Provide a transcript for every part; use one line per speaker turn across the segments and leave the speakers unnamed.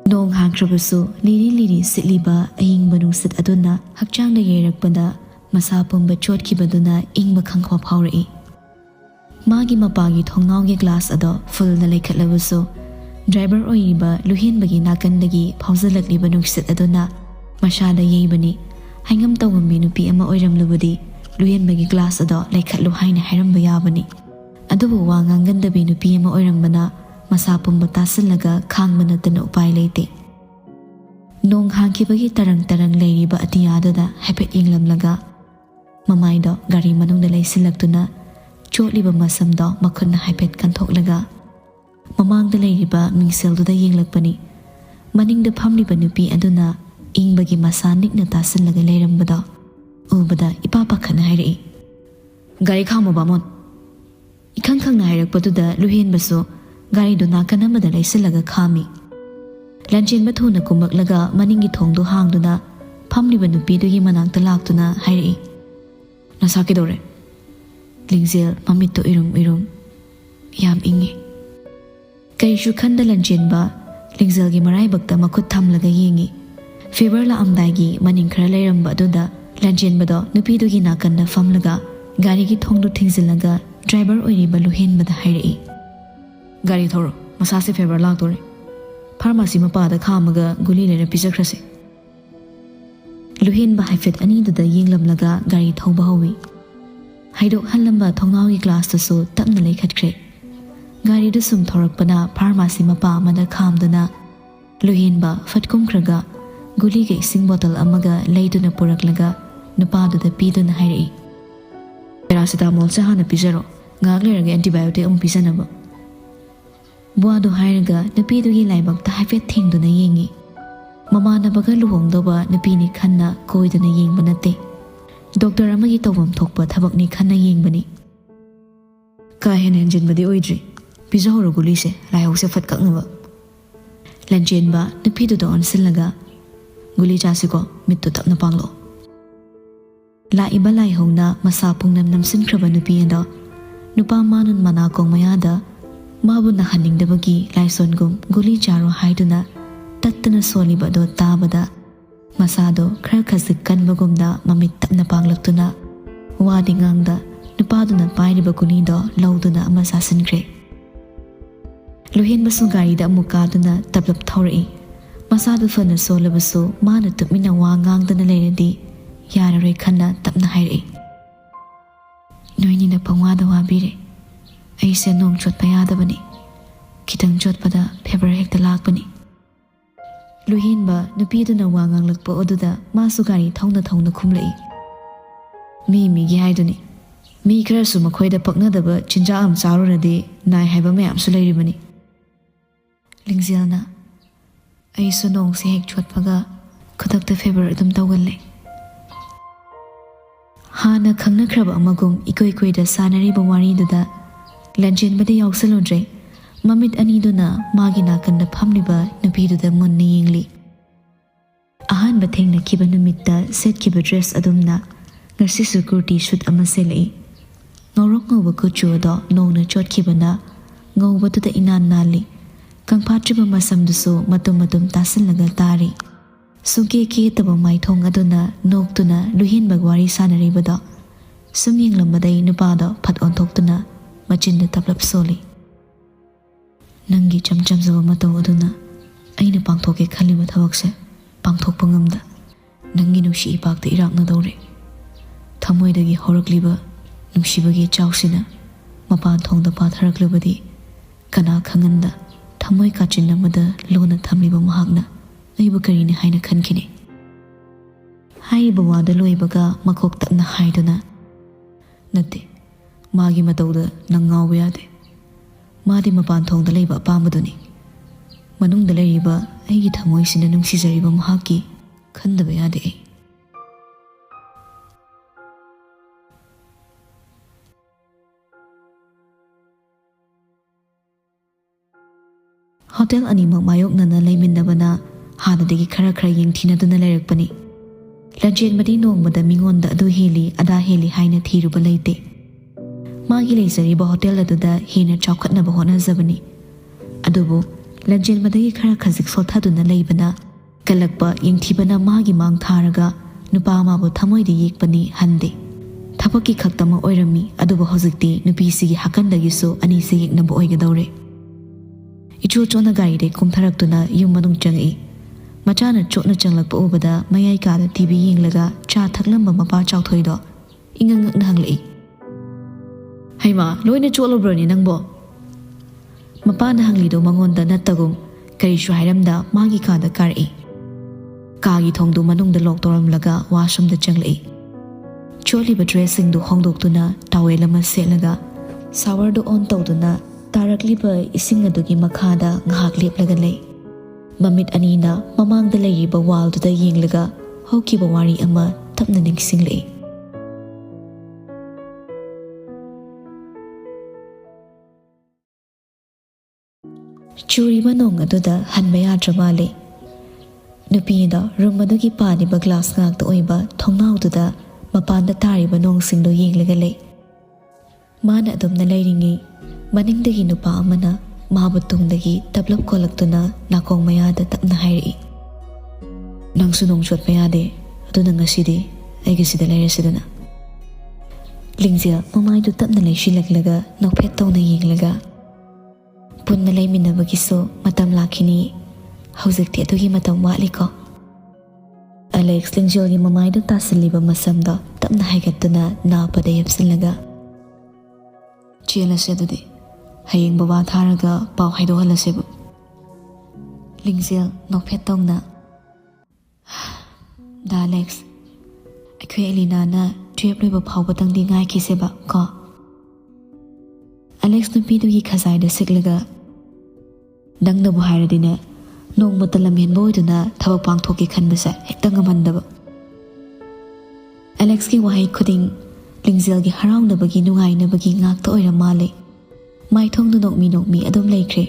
Nong hangkrabsu liri sitliba aying banung sit aduna hakchang da yerakpada masa pumba chotkibaduna ingba khangkhwa phawri magi mapagi thongnau ge glass ado full na lekhatlabusu driver oiriba luhinbagi nakandagi phawjalakli banung sit aduna mashada yeibani haingam tawambi nupi ama oiramlubadi luhinbagi glass ado lekhatlu haina hairamba yabani adubu wa ngangandabi nupi ama oirambana masa pumba tasallaga khangmana tana upai leite nong hangkibagi tarang leiriba atiyadada hepet yenglamlaga mamaido gari manungda leisilaktuna chotliba masamdo makhunna hepet kanthoklaga mamangda leiriba mingselduda yenglakpani maningda phamliba nupi aduna ingbagi masa nikna tasallaga leirambado ubada ipa pakhana hairi gari khama bamon ikhangkhangna hairakpaduda luhenbasu gari do nakan amada leisilaga khami lanjenba thuna kumaklaga maningi thongdo hangduna phamliba nupidugi manakta laktuna hairi nasaki dore lingzel mamito irum yam ingi kaishu khanda lanjenba lingzel gi marai bakta makhut thamlaga yengi fever la amdagi maning khara leiramba aduda lanjenba do nupidugi nakanna famlaga gari gi thongdu thingzilaga driver oiriba luhenbada hairi gari thoro masase fever laktore pharmacy mapada khamaga guli lena pijakhrase luhenba haifet ani duda yenglamlaga gari thauba hawi haidok halamba thongawi glass to so tapna lekhatkre gari du sum thorakpana pharmacy mapa amada khamduna luhenba fatkumkhraga guli ge sing bottle amaga leiduna puraklaga nupa duda piduna hairi paracetamol cha hana pijaro ngaklerage antibiotic pisanaba buado hairaga nupidugi laibakta haifet thengduna yengi mamanabaga luhongdoba nupini khanna koiduna yengba nate doctor amagi tawam thokpa thabakni khanna yengbani ka hen enjinbadi oidri pijahoro gulise laihose fatkaknaba lanjenba nupidu do onsillaga guli chasiko mittu tapna panglo la iba laihongna masa pungnam namsinkraba nupi anda nupa manun manakong mayada mabu nahaningdabagi laisongum guli charo haiduna tattana soliba do tabada masado khar khazik kanbagumda mamit tapna panglaktuna wadi ngangda nupaduna pairiba guni do lauduna ama sasankre luhenba su gari da mukaduna tablap thaurai masado fana solabasu mana tupmina wa ngangdana leiradi yarare khanna tapna hairi noini na pangwada wabire aise nong chotpa yadabani kitang chotpada fever hekta lakpani luhenba nupiduna wa nganglakpa oduda masu gari thongna khumlai mi gi haiduni mi kharasu makhoida paknadaba chinja am charuradi nai haiba mayam su leiribani lingzelna aisu nong se hek chotpaga khadakta fever adum tawgalle hana khangnakraba amagum ikoida sanariba wariduda lanjenbada yausalodre mamit aniduna magi nakanda phamliba nupiduda munni yengli ahanba thengna kiba numitta setkiba dress adumna ngarsi kurti shoot ama selai ngorok ngoba kuchu do nongna chotkibana ngoba tuda inan nali kangphatriba masamdusu matum tasallaga tari suge ke taba maithong aduna noktuna luhin bagwari sanaribada sumyeng lambadai nupado phat onthoktuna machinda taplap soli nangi chamcham zaba mataw aduna aina pangthoke khaliba thabakse pangthokpa ngamda nangi nushi ipakta irakna dore thamoidagi horakliba nushibagi chawsina mapan thongda patharaklubadi kana khanganda thamoi kachinna mada lona thamliba mahakna aibu karini haina khankini haiba wada loibaga makok takna haiduna nate magi matawda nangaw yade madi mapan thongda leiba apambaduni manungda leiriba aigi thamoisina nungsijariba mahaki khandaba yade ai hotel animak mayoknana leiminabana hanadagi khara yengthinaduna leirakpani lanjenbadi nongmada mingonda adu heli ada heli haina thiruba leite magi leisariba hotel aduda hena chawkhatnaba honajabani adubu ꯂꯝꯖꯦꯜꯕꯗꯒꯤ ꯈꯔ ꯈꯖꯤꯛ ꯁꯣꯠꯊꯗꯨꯅ ꯂꯩꯕꯅ ꯀꯜꯂꯛꯄ ꯌꯦꯡꯊꯤꯕꯅ ꯃꯥꯒꯤ ꯃꯥꯡ ꯊꯥꯔꯒ ꯅꯨꯄꯥ ꯑꯃꯕꯨ ꯊꯃꯣꯏꯗ ꯌꯦꯛꯄꯅꯤ ꯍꯟꯗꯦ ꯊꯕꯛꯀꯤ ꯈꯛꯇꯃꯛ ꯑꯣꯏꯔꯝꯃꯤ ꯑꯗꯨꯕꯨ ꯍꯧꯖꯤꯛꯇꯤ ꯅꯨꯄꯤꯁꯤꯒꯤ ꯍꯥꯀꯟꯗꯒꯤꯁꯨ ꯑꯅꯤꯁꯤ ꯌꯦꯛꯅꯕ ꯑꯣꯏꯒꯗꯧꯔꯦ ꯏꯆꯣ ꯆꯣꯠꯅ ꯒꯥꯔꯤꯗꯩ ꯀꯨꯝꯊꯔꯛꯇꯨꯅ ꯌꯨꯝ ꯃꯅꯨꯡ ꯆꯪꯉꯛꯏ ꯃꯆꯥꯅ ꯆꯣꯠꯅ ꯆꯪꯂꯛꯄ ꯎꯕꯗ ꯃꯌꯥꯏ ꯀꯥꯗ ꯇꯤꯚꯤ ꯌꯦꯡꯂꯒ ꯆꯥ ꯊꯛꯂꯝꯕ ꯃꯄꯥ ꯆꯥꯎꯊꯣꯏꯗꯣ ꯏꯉꯛꯉꯛꯅ ꯍꯪꯂꯛꯏ ꯍꯩꯃꯥ ꯂꯣꯏꯅ ꯆꯣꯠꯂꯕ꯭ꯔꯅꯤ ꯅꯪꯕꯣ ꯃꯄꯥꯅ ꯍꯪꯂꯤꯗꯣ ꯃꯉꯣꯟꯗ ꯅꯠꯇꯒꯨꯝ ꯀꯔꯤꯁꯨ ꯍꯥꯏꯔꯝꯗ ꯃꯥꯒꯤ ꯀꯥꯗ ꯀꯥꯔꯛꯏ ꯀꯥꯒꯤ ꯊꯣꯡꯗꯨ ꯃꯅꯨꯡꯗ ꯂꯣꯛ ꯇꯧꯔꯝꯂꯒ ꯋꯥꯁꯔꯨꯝꯗ ꯆꯪꯂꯛꯏ ꯆꯣꯠꯂꯤꯕ ꯗ꯭ꯔꯦꯁꯁꯤꯡꯗꯨ ꯍꯣꯡꯗꯣꯛꯇꯨꯅ ꯇꯥꯋꯦꯜ ꯑꯃ ꯁꯦꯠꯂꯒ ꯁꯥꯋꯔꯗꯨ ꯑꯣꯟ ꯇꯧꯗꯨꯅ ꯇꯥꯔꯛꯂꯤꯕ ꯏꯁꯤꯡ ꯑꯗꯨꯒꯤ ꯃꯈꯥꯗ ꯉꯥꯏꯍꯥꯛ ꯂꯦꯞꯂꯒ ꯂꯩ ꯃꯃꯤꯠ ꯑꯅꯤꯅ ꯃꯃꯥꯡꯗ ꯂꯩꯔꯤꯕ ꯋꯥꯜꯗꯨꯗ ꯌꯦꯡꯂꯒ ꯍꯧꯈꯤꯕ ꯋꯥꯔꯤ ꯑꯃ ꯇꯞꯅ ꯅꯤꯡꯁꯤꯡꯂꯛꯏ ꯆꯨꯔꯤꯕ ꯅꯣꯡ ꯑꯗꯨꯗ ꯍꯟꯕ ꯌꯥꯗ꯭ꯔ ꯃꯥꯜꯂꯤ ꯅꯨꯄꯤꯗ ꯔꯨꯝ ꯑꯗꯨꯒꯤ ꯄꯥꯜꯂꯤꯕ ꯒ꯭ꯂꯥꯁ ꯉꯥꯛꯇ ꯑꯣꯏꯕ ꯊꯣꯡꯅꯥꯎꯗꯨꯗ ꯃꯄꯥꯟꯗ ꯇꯥꯔꯤꯕ ꯅꯣꯡꯁꯤꯡꯗꯨ ꯌꯦꯡꯂꯒ ꯂꯩ ꯃꯥꯅ ꯑꯗꯨꯝꯅ ꯂꯩꯔꯤꯉꯩ ꯃꯅꯤꯡꯗꯒꯤ ꯅꯨꯄꯥ ꯑꯃꯅ ꯃꯥꯕꯨ ꯇꯨꯡꯗꯒꯤ ꯇꯞꯂꯞ ꯀꯣꯜꯂꯛꯇꯨꯅ ꯅꯥꯀꯣꯡ ꯃꯌꯥꯗ ꯇꯞꯅ ꯍꯥꯏꯔꯛꯏ ꯅꯪꯁꯨ ꯅꯣꯡ ꯆꯣꯠꯄ ꯌꯥꯗꯦ ꯑꯗꯨꯅ ꯉꯁꯤꯗꯤ ꯑꯩꯒꯤꯁꯤꯗ ꯂꯩꯔꯁꯤꯗꯅ ꯂꯤꯡꯖꯦꯜ ꯃꯃꯥꯏꯗꯨ ꯇꯞꯅ ꯂꯩꯁꯤꯜꯂꯛꯂꯒ ꯅꯣꯛꯐꯦꯠ ꯇꯧꯅ ꯌꯦꯡꯂꯒ ꯄꯨꯟꯅ ꯂꯩꯃꯤꯟꯅꯕꯒꯤꯁꯨ ꯃꯇꯝ ꯂꯥꯛꯈꯤꯅꯤ ꯍꯧꯖꯤꯛꯇꯤ ꯑꯗꯨꯒꯤ ꯃꯇꯝ ꯋꯥꯠꯂꯤꯀꯣ ꯑꯂꯦꯛꯁ ꯂꯤꯡꯖꯦꯜꯒꯤ ꯃꯃꯥꯏꯗ ꯇꯥꯁꯤꯜꯂꯤꯕ ꯃꯁꯝꯗꯣ ꯇꯞꯅ ꯍꯥꯏꯒꯠꯇꯨꯅ ꯅꯥꯄꯗ ꯌꯦꯞꯁꯤꯜꯂꯒ ꯆꯦꯜꯂꯁꯦ ꯑꯗꯨꯗꯤ ꯍꯌꯦꯡ ꯕꯕꯥ ꯊꯥꯔꯒ ꯄꯥꯎ ꯍꯥꯏꯗꯣꯛꯍꯜꯂꯁꯦꯕ ꯂꯤꯡꯖꯦꯜ ꯅꯣꯛꯐꯦꯠ ꯇꯧꯅ ꯗꯥ ꯑꯂꯦꯛꯁ ꯑꯩꯈꯣꯏ ꯑꯦꯂꯤꯅꯥꯅ 12 ꯂꯣꯏꯕ ꯐꯥꯎꯕꯇꯪꯗꯤ ꯉꯥꯏꯈꯤꯁꯦꯕ ꯀꯣ ꯑꯂꯦꯛꯁ ꯅꯨꯄꯤꯗꯨꯒꯤ ꯈꯖꯥꯏꯗ ꯁꯤꯛꯂꯒ ꯅꯪꯅꯕꯨ ꯍꯥꯏꯔꯗꯤꯅꯦ ꯅꯣꯡꯃꯇ ꯂꯝꯍꯦꯟꯕ ꯑꯣꯏꯗꯨꯅ ꯊꯕꯛ ꯄꯥꯡꯊꯣꯛꯀꯦ ꯈꯟꯕꯁꯦ ꯍꯦꯛꯇ ꯉꯝꯍꯟꯗꯕ ꯑꯂꯦꯛꯁꯀꯤ ꯋꯥꯍꯩ ꯈꯨꯗꯤꯡ ꯂꯤꯡꯖꯦꯜꯒꯤ ꯍꯔꯥꯎꯅꯕꯒꯤ ꯅꯨꯡꯉꯥꯏꯅꯕꯒꯤ ꯉꯥꯛꯇ ꯑꯣꯏꯔ ꯃꯥꯜꯂꯦ ꯃꯥꯏꯊꯣꯡꯗꯨ ꯅꯣꯛꯃꯤ ꯅꯣꯛꯃꯤ ꯑꯗꯨꯝ ꯂꯩꯈ꯭ꯔꯦ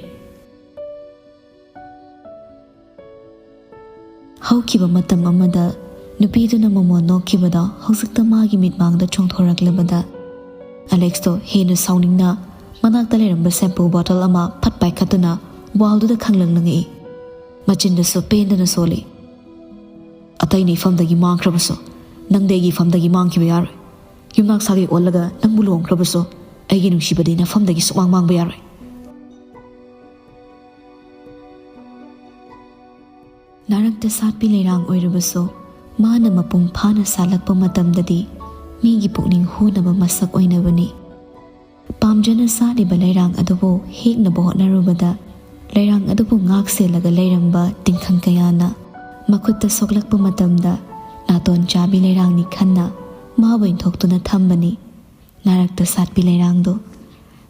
ꯍꯧꯈꯤꯕ ꯃꯇꯝ ꯑꯃꯗ ꯅꯨꯄꯤꯗꯨꯅ ꯃꯃꯣꯟ ꯅꯣꯛꯈꯤꯕꯗꯣ ꯍꯧꯖꯤꯛꯇ ꯃꯥꯒꯤ ꯃꯤꯠꯃꯥꯡꯗ ꯆꯣꯡꯊꯣꯔꯛꯂꯕꯗ ꯑꯂꯦꯛꯁꯇꯣ ꯍꯦꯟꯅ ꯁꯥꯎꯅꯤꯡꯅ ꯃꯅꯥꯛꯇ ꯂꯩꯔꯝꯕ ꯁꯦꯝꯄꯨ ꯕꯣꯇꯜ ꯑꯃ ꯐꯠ ꯄꯥꯏꯈꯠꯇꯨꯅ ꯋꯥꯜꯗꯨꯗ ꯈꯪꯂꯪꯂꯪꯉꯛꯏ ꯃꯆꯤꯟꯗꯁꯨ ꯄꯦꯟꯗꯅ ꯁꯣꯜꯂꯤ ꯑꯇꯩꯅ ꯏꯐꯝꯗꯒꯤ ꯃꯥꯡꯈ꯭ꯔꯕꯁꯨ ꯅꯪꯗꯤ ꯑꯩꯒꯤ ꯏꯐꯝꯗꯒꯤ ꯃꯥꯡꯈꯤꯕ ꯌꯥꯔꯣꯏ ꯌꯨꯝꯅꯥꯛ ꯁꯥꯒꯩ ꯑꯣꯜꯂꯒ ꯅꯪꯕꯨ ꯂꯨꯍꯣꯡꯈ꯭ꯔꯕꯁꯨ ꯑꯩꯒꯤ ꯅꯨꯡꯁꯤꯕꯗꯤ ꯅꯐꯝꯗꯒꯤ ꯁꯨꯛꯃꯥꯡ ꯃꯥꯡꯕ ꯌꯥꯔꯣꯏ ꯅꯥꯔꯛꯇ ꯁꯥꯠꯄꯤ ꯂꯩꯔꯥꯡ ꯑꯣꯏꯔꯕꯁꯨ ꯃꯥꯅ ꯃꯄꯨꯡ ꯐꯥꯅ ꯁꯥꯠꯂꯛꯄ ꯃꯇꯝꯗꯗꯤ ꯃꯤꯒꯤ ꯄꯨꯛꯅꯤꯡ ꯍꯨꯅꯕ ꯃꯁꯛ ꯑꯣꯏꯅꯕꯅꯤ ꯄꯥꯝꯖꯅ ꯁꯥꯠꯂꯤꯕ ꯂꯩꯔꯥꯡ ꯑꯗꯨꯕꯨ ꯍꯦꯛꯅꯕ ꯍꯣꯠꯅꯔꯨꯕꯗ ꯂꯩꯔꯥꯡ ꯑꯗꯨꯕꯨ ꯉꯥꯛ ꯁꯦꯜꯂꯒ ꯂꯩꯔꯝꯕ ꯇꯤꯡꯈꯪ ꯀꯌꯥꯅ ꯃꯈꯨꯠꯇ ꯁꯣꯛꯂꯛꯄ ꯃꯇꯝꯗ ꯅꯥꯇꯣꯟ ꯆꯥꯕꯤ ꯂꯩꯔꯥꯡꯅꯤ ꯈꯟꯅ ꯃꯥꯕꯨ ꯏꯟꯊꯣꯛꯇꯨꯅ ꯊꯝꯕꯅꯤ ꯅꯥꯔꯛꯇ ꯁꯥꯠꯄꯤ ꯂꯩꯔꯥꯡꯗꯣ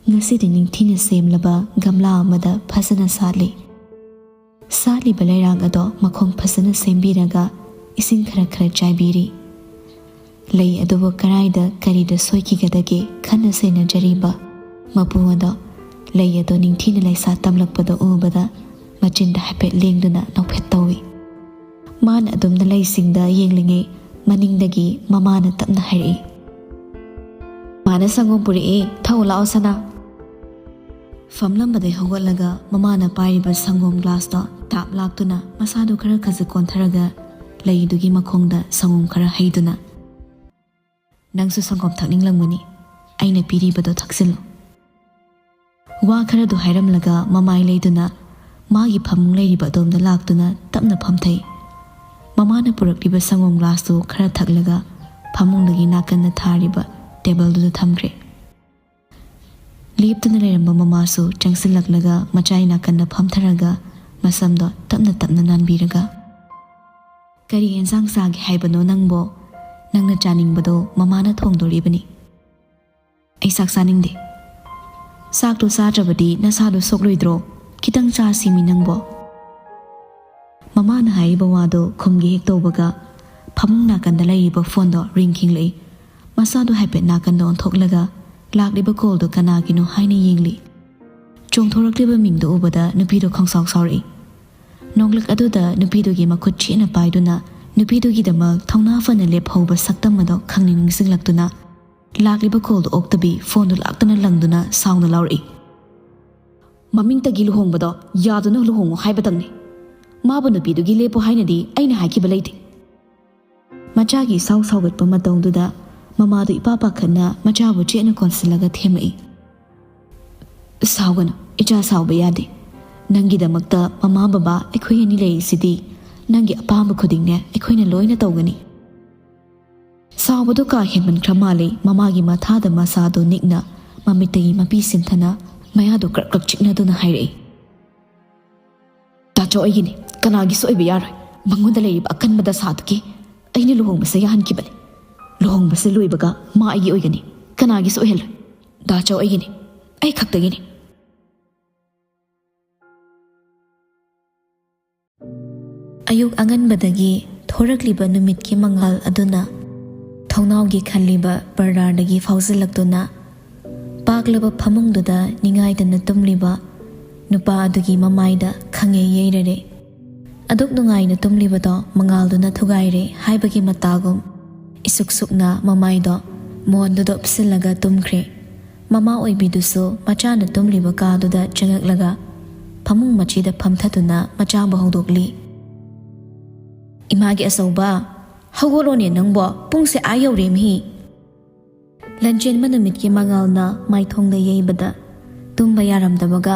ꯉꯁꯤꯗꯤ ꯅꯤꯡꯊꯤꯅ ꯁꯦꯝꯂꯕ ꯒꯝꯂꯥ ꯑꯃꯗ ꯐꯖꯅ ꯁꯥꯠꯂꯤ ꯁꯥꯠꯂꯤꯕ ꯂꯩꯔꯥꯡ ꯑꯗꯣ ꯃꯈꯣꯡ ꯐꯖꯅ ꯁꯦꯝꯕꯤꯔꯒ ꯏꯁꯤꯡ ꯈꯔ ꯈꯔ ꯆꯥꯏꯕꯤꯔꯤ ꯂꯩ ꯑꯗꯨꯕꯨ ꯀꯔꯥꯏꯗ ꯀꯔꯤꯗ ꯁꯣꯏꯈꯤꯒꯗꯒꯦ ꯈꯟꯅ ꯁꯦꯟꯅꯖꯔꯤꯕ ꯃꯄꯨ ꯑꯗꯣ ꯂꯩ ꯑꯗꯣ ꯅꯤꯡꯊꯤꯅ ꯂꯩꯁꯥ ꯇꯝꯂꯛꯄꯗ ꯎꯕꯗ ꯃꯆꯤꯟꯗ ꯍꯥꯏꯐꯦꯠ ꯂꯦꯡꯗꯨꯅ ꯅꯣꯛꯐꯦꯠ ꯇꯧꯏ ꯃꯥꯅ ꯑꯗꯨꯝꯅ ꯂꯩꯁꯤꯡꯗ ꯌꯦꯡꯂꯤꯉꯩ ꯃꯅꯤꯡꯗꯒꯤ ꯃꯃꯥꯅ ꯇꯞꯅ ꯍꯥꯏꯔꯛꯏ ꯃꯥꯅ ꯁꯪꯒꯣꯝ ꯄꯨꯔꯛꯏ ꯊꯛꯎ ꯂꯥꯛꯑꯣ ꯁꯅꯥ ꯐꯝꯂꯝꯕꯗꯩ ꯍꯧꯒꯠꯂꯒ ꯃꯃꯥꯅ ꯄꯥꯏꯔꯤꯕ ꯁꯪꯒꯣꯝ ꯒ꯭ꯂꯥꯁꯇꯣ ꯇꯥꯞ ꯂꯥꯛꯇꯨꯅ ꯃꯁꯥꯗꯨ ꯈꯔ ꯈꯖꯤꯛ ꯀꯣꯟꯊꯔꯒ ꯂꯩꯗꯨꯒꯤ ꯃꯈꯣꯡꯗ ꯁꯪꯒꯣꯝ ꯈꯔ ꯍꯩꯗꯨꯅ ꯅꯪꯁꯨ ꯁꯪꯒꯣꯝ ꯊꯛꯅꯤꯡꯂꯝꯒꯅꯤ ꯑꯩꯅ ꯄꯤꯔꯤꯕꯗꯣ ꯊꯛꯆꯤꯜꯂꯨ ꯋꯥ ꯈꯔꯗꯨ ꯍꯥꯏꯔꯝꯂꯒ ꯃꯃꯥꯏ ꯂꯩꯗꯨꯅ ꯃꯥꯒꯤ ꯐꯃꯨꯡ ꯂꯩꯔꯤꯕ ꯑꯗꯣꯝꯗ ꯂꯥꯛꯇꯨꯅ ꯇꯞꯅ ꯐꯝꯊꯩ ꯃꯃꯥꯅ ꯄꯨꯔꯛꯂꯤꯕ ꯁꯪꯒꯣꯝ ꯒ꯭ꯂꯥꯁꯇꯨ ꯈꯔ ꯊꯛꯂꯒ ꯐꯃꯨꯡꯗꯒꯤ ꯅꯥꯀꯟꯗ ꯊꯥꯔꯤꯕ ꯇꯦꯕꯜꯗꯨꯗ ꯊꯝꯈ꯭ꯔꯦ ꯂꯦꯞꯇꯨꯅ ꯂꯩꯔꯝꯕ ꯃꯃꯥꯁꯨ ꯆꯪꯁꯤꯜꯂꯛꯂꯒ ꯃꯆꯥꯏ ꯅꯥꯀꯟꯗ ꯐꯝꯊꯔꯒ ꯃꯁꯝꯗꯣ ꯇꯞꯅ ꯇꯞꯅ ꯅꯥꯟꯕꯤꯔꯒ ꯀꯔꯤ ꯌꯦꯟꯁꯥꯡ ꯆꯥꯒꯦ ꯍꯥꯏꯕꯅꯣ ꯅꯪꯕꯣ ꯅꯪꯅ ꯆꯥꯅꯤꯡꯕꯗꯣ ꯃꯃꯥꯅ ꯊꯣꯡꯗꯣꯔꯤꯕꯅꯤ ꯑꯩ ꯆꯥꯛ ꯆꯥꯅꯤꯡꯗꯦ ꯆꯥꯛꯇꯣ ꯆꯥꯗ꯭ꯔꯕꯗꯤ ꯅꯁꯥꯗꯣ ꯁꯣꯛꯂꯣꯏꯗ꯭ꯔꯣ ꯈꯤꯇꯪ ꯆꯥꯁꯤꯃꯤ ꯅꯪꯕꯣ ꯃꯃꯥꯅ ꯍꯥꯏꯔꯤꯕ ꯋꯥꯗꯣ ꯈꯨꯝꯒꯦ ꯍꯦꯛ ꯇꯧꯕꯒ ꯐꯃꯨꯡ ꯅꯥꯀꯟꯗ ꯂꯩꯔꯤꯕ ꯐꯣꯟꯗꯣ ꯔꯤꯡ ꯈꯤꯡꯂꯛꯏ ꯃꯁꯥꯗꯣ ꯍꯥꯏꯐꯦꯠ ꯅꯥꯀꯟꯗ ꯑꯣꯟꯊꯣꯛꯂꯒ ꯂꯥꯛꯂꯤꯕ ꯀꯣꯜꯗꯣ ꯀꯅꯥꯒꯤꯅꯣ ꯍꯥꯏꯅ ꯌꯦꯡꯂꯤ ꯆꯣꯡꯊꯣꯔꯛꯂꯤꯕ ꯃꯤꯡꯗꯣ ꯎꯕꯗ ꯅꯨꯄꯤꯗꯣ ꯈꯪꯁꯥꯎ ꯁꯥꯎꯔꯛꯏ ꯅꯣꯡꯂꯛ ꯑꯗꯨꯗ ꯅꯨꯄꯤꯗꯨꯒꯤ ꯃꯈꯨꯠ ꯆꯦꯠꯅ ꯄꯥꯏꯗꯨꯅ ꯅꯨꯄꯤꯗꯨꯒꯤꯗꯃꯛ ꯊꯧꯅꯥ ꯐꯅ ꯂꯦꯞꯍꯧꯕ ꯁꯛꯇꯝ ꯑꯗꯣ ꯈꯪꯅꯤꯡ ꯅꯤꯡꯁꯤꯡꯂꯛꯇꯨꯅ ꯂꯥꯛꯂꯤꯕ ꯀꯣꯜꯗꯣ ꯑꯣꯛꯇꯕꯤ ꯐꯣꯟꯗꯨ ꯂꯥꯛꯇꯅ ꯂꯪꯗꯨꯅ ꯁꯥꯎꯅ ꯂꯥꯎꯔꯛꯏ ꯃꯃꯤꯡꯇꯒꯤ ꯂꯨꯍꯣꯡꯕꯗꯣ ꯌꯥꯗꯨꯅ ꯂꯨꯍꯣꯡꯉꯣ ꯍꯥꯏꯕꯇꯪꯅꯤ ꯃꯥꯕꯨ ꯅꯨꯄꯤꯗꯨꯒꯤ ꯂꯦꯞꯄꯣ ꯍꯥꯏꯅꯗꯤ ꯑꯩꯅ ꯍꯥꯏꯈꯤꯕ ꯂꯩꯇꯦ ꯃꯆꯥꯒꯤ ꯁꯥꯎ ꯁꯥꯎꯒꯠꯄ ꯃꯇꯧꯗꯨꯗ ꯃꯃꯥꯗꯨ ꯏꯄꯥ ꯄꯥꯈꯠꯅ ꯃꯆꯥꯕꯨ ꯆꯦꯠꯅ ꯀꯣꯟꯁꯤꯜꯂꯒ ꯊꯦꯝꯃꯛꯏ ꯁꯥꯎꯒꯅꯨ ꯏꯆꯥ ꯁꯥꯎꯕ ꯌꯥꯗꯦ ꯅꯪꯒꯤꯗꯃꯛꯇ ꯃꯃꯥ ꯕꯕꯥ ꯑꯩꯈꯣꯏ ꯑꯅꯤ ꯂꯩꯔꯤꯁꯤꯗꯤ ꯅꯪꯒꯤ ꯑꯄꯥꯝꯕ ꯈꯨꯗꯤꯡꯅꯦ ꯑꯩꯈꯣꯏꯅ ꯂꯣꯏꯅ ꯇꯧꯒꯅꯤ ꯁꯥꯎꯕꯗꯨ ꯀꯥ ꯍꯦꯟꯃꯟꯈ꯭ꯔ ꯃꯥꯜꯂꯤ ꯃꯃꯥꯒꯤ ꯃꯊꯥꯗ ꯃꯁꯥꯗꯨ ꯅꯤꯛꯅ ꯃꯃꯤꯠꯇꯒꯤ ꯃꯄꯤ ꯁꯤꯟꯊꯅ ꯃꯌꯥꯗꯨ ꯀ꯭ꯔꯛ ꯀ꯭ꯔꯛ ꯆꯤꯛꯅꯗꯨꯅ ꯍꯥꯏꯔꯛꯏ ꯇꯥꯆꯧ ꯑꯩꯒꯤꯅꯤ ꯀꯅꯥꯒꯤꯁꯨ ꯑꯣꯏꯕ ꯌꯥꯔꯣꯏ ꯃꯉꯣꯟꯗ ꯂꯩꯔꯤꯕ ꯑꯀꯟꯕ ꯗꯁꯥꯗꯨꯒꯤ ꯑꯩꯅ ꯂꯨꯍꯣꯡꯕꯁꯦ ꯌꯥꯍꯟꯈꯤꯕꯅꯤ ꯂꯨꯍꯣꯡꯕꯁꯦ ꯂꯣꯏꯕꯒ ꯃꯥ ꯑꯩꯒꯤ ꯑꯣꯏꯒꯅꯤ ꯀꯅꯥꯒꯤꯁꯨ ꯑꯣꯏꯍꯜꯂꯣꯏ ꯗꯥꯆꯧ ꯑꯩꯒꯤꯅꯤ ꯑꯩ ꯈꯛꯇꯒꯤꯅꯤ ꯑꯌꯨꯛ ꯑꯉꯟꯕꯗꯒꯤ ꯊꯣꯔꯛꯂꯤꯕ ꯅꯨꯃꯤꯠꯀꯤ ꯃꯉꯥꯜ ꯑꯗꯨꯅ ꯊꯣꯡꯅꯥꯎꯒꯤ ꯈꯜꯂꯤꯕ ꯄꯔꯗꯥꯗꯒꯤ ꯐꯥꯎꯖꯤꯜꯂꯛꯇꯨꯅ ꯄꯥꯛꯂꯕ ꯐꯃꯨꯡꯗꯨꯗ ꯅꯤꯡꯉꯥꯏꯗꯅ ꯇꯨꯝꯂꯤꯕ ꯅꯨꯄꯥ ꯑꯗꯨꯒꯤ ꯃꯃꯥꯏꯗ ꯈꯪꯉꯦ ꯌꯩꯔꯔꯦ ꯑꯗꯨꯛ ꯅꯨꯡꯉꯥꯏꯅ ꯇꯨꯝꯂꯤꯕꯗꯣ ꯃꯉꯥꯜꯗꯨꯅ ꯊꯨꯒꯥꯏꯔꯦ ꯍꯥꯏꯕꯒꯤ ꯃꯇꯥꯒꯨꯝ ꯏꯁꯨꯛ ꯁꯨꯛꯅ ꯃꯃꯥꯏꯗꯣ ꯃꯣꯟꯗꯨꯗ ꯎꯞꯁꯤꯜꯂꯒ ꯇꯨꯝꯈ꯭ꯔꯦ ꯃꯃꯥ ꯑꯣꯏꯕꯤꯗꯨꯁꯨ ꯃꯆꯥꯅ ꯇꯨꯝꯂꯤꯕ ꯀꯥꯗꯨꯗ ꯆꯪꯉꯛꯂꯒ ꯐꯃꯨꯡ ꯃꯆꯤꯗ ꯐꯝꯊꯗꯨꯅ ꯃꯆꯥꯕꯨ ꯍꯧꯗꯣꯛꯂꯤ ꯏꯃꯥꯒꯤ ꯑꯆꯧꯕ ꯍꯧꯒꯠꯂꯣꯅꯦ ꯅꯪꯕꯣ ꯄꯨꯡꯁꯦ ꯑꯥ ꯌꯧꯔꯦꯃꯤ ꯂꯟꯆꯦꯟꯕ ꯅꯨꯃꯤꯠꯀꯤ ꯃꯉꯥꯜꯅ ꯃꯥꯏꯊꯣꯡꯗ ꯌꯩꯕꯗ ꯇꯨꯝꯕ ꯌꯥꯔꯝꯗꯕꯒ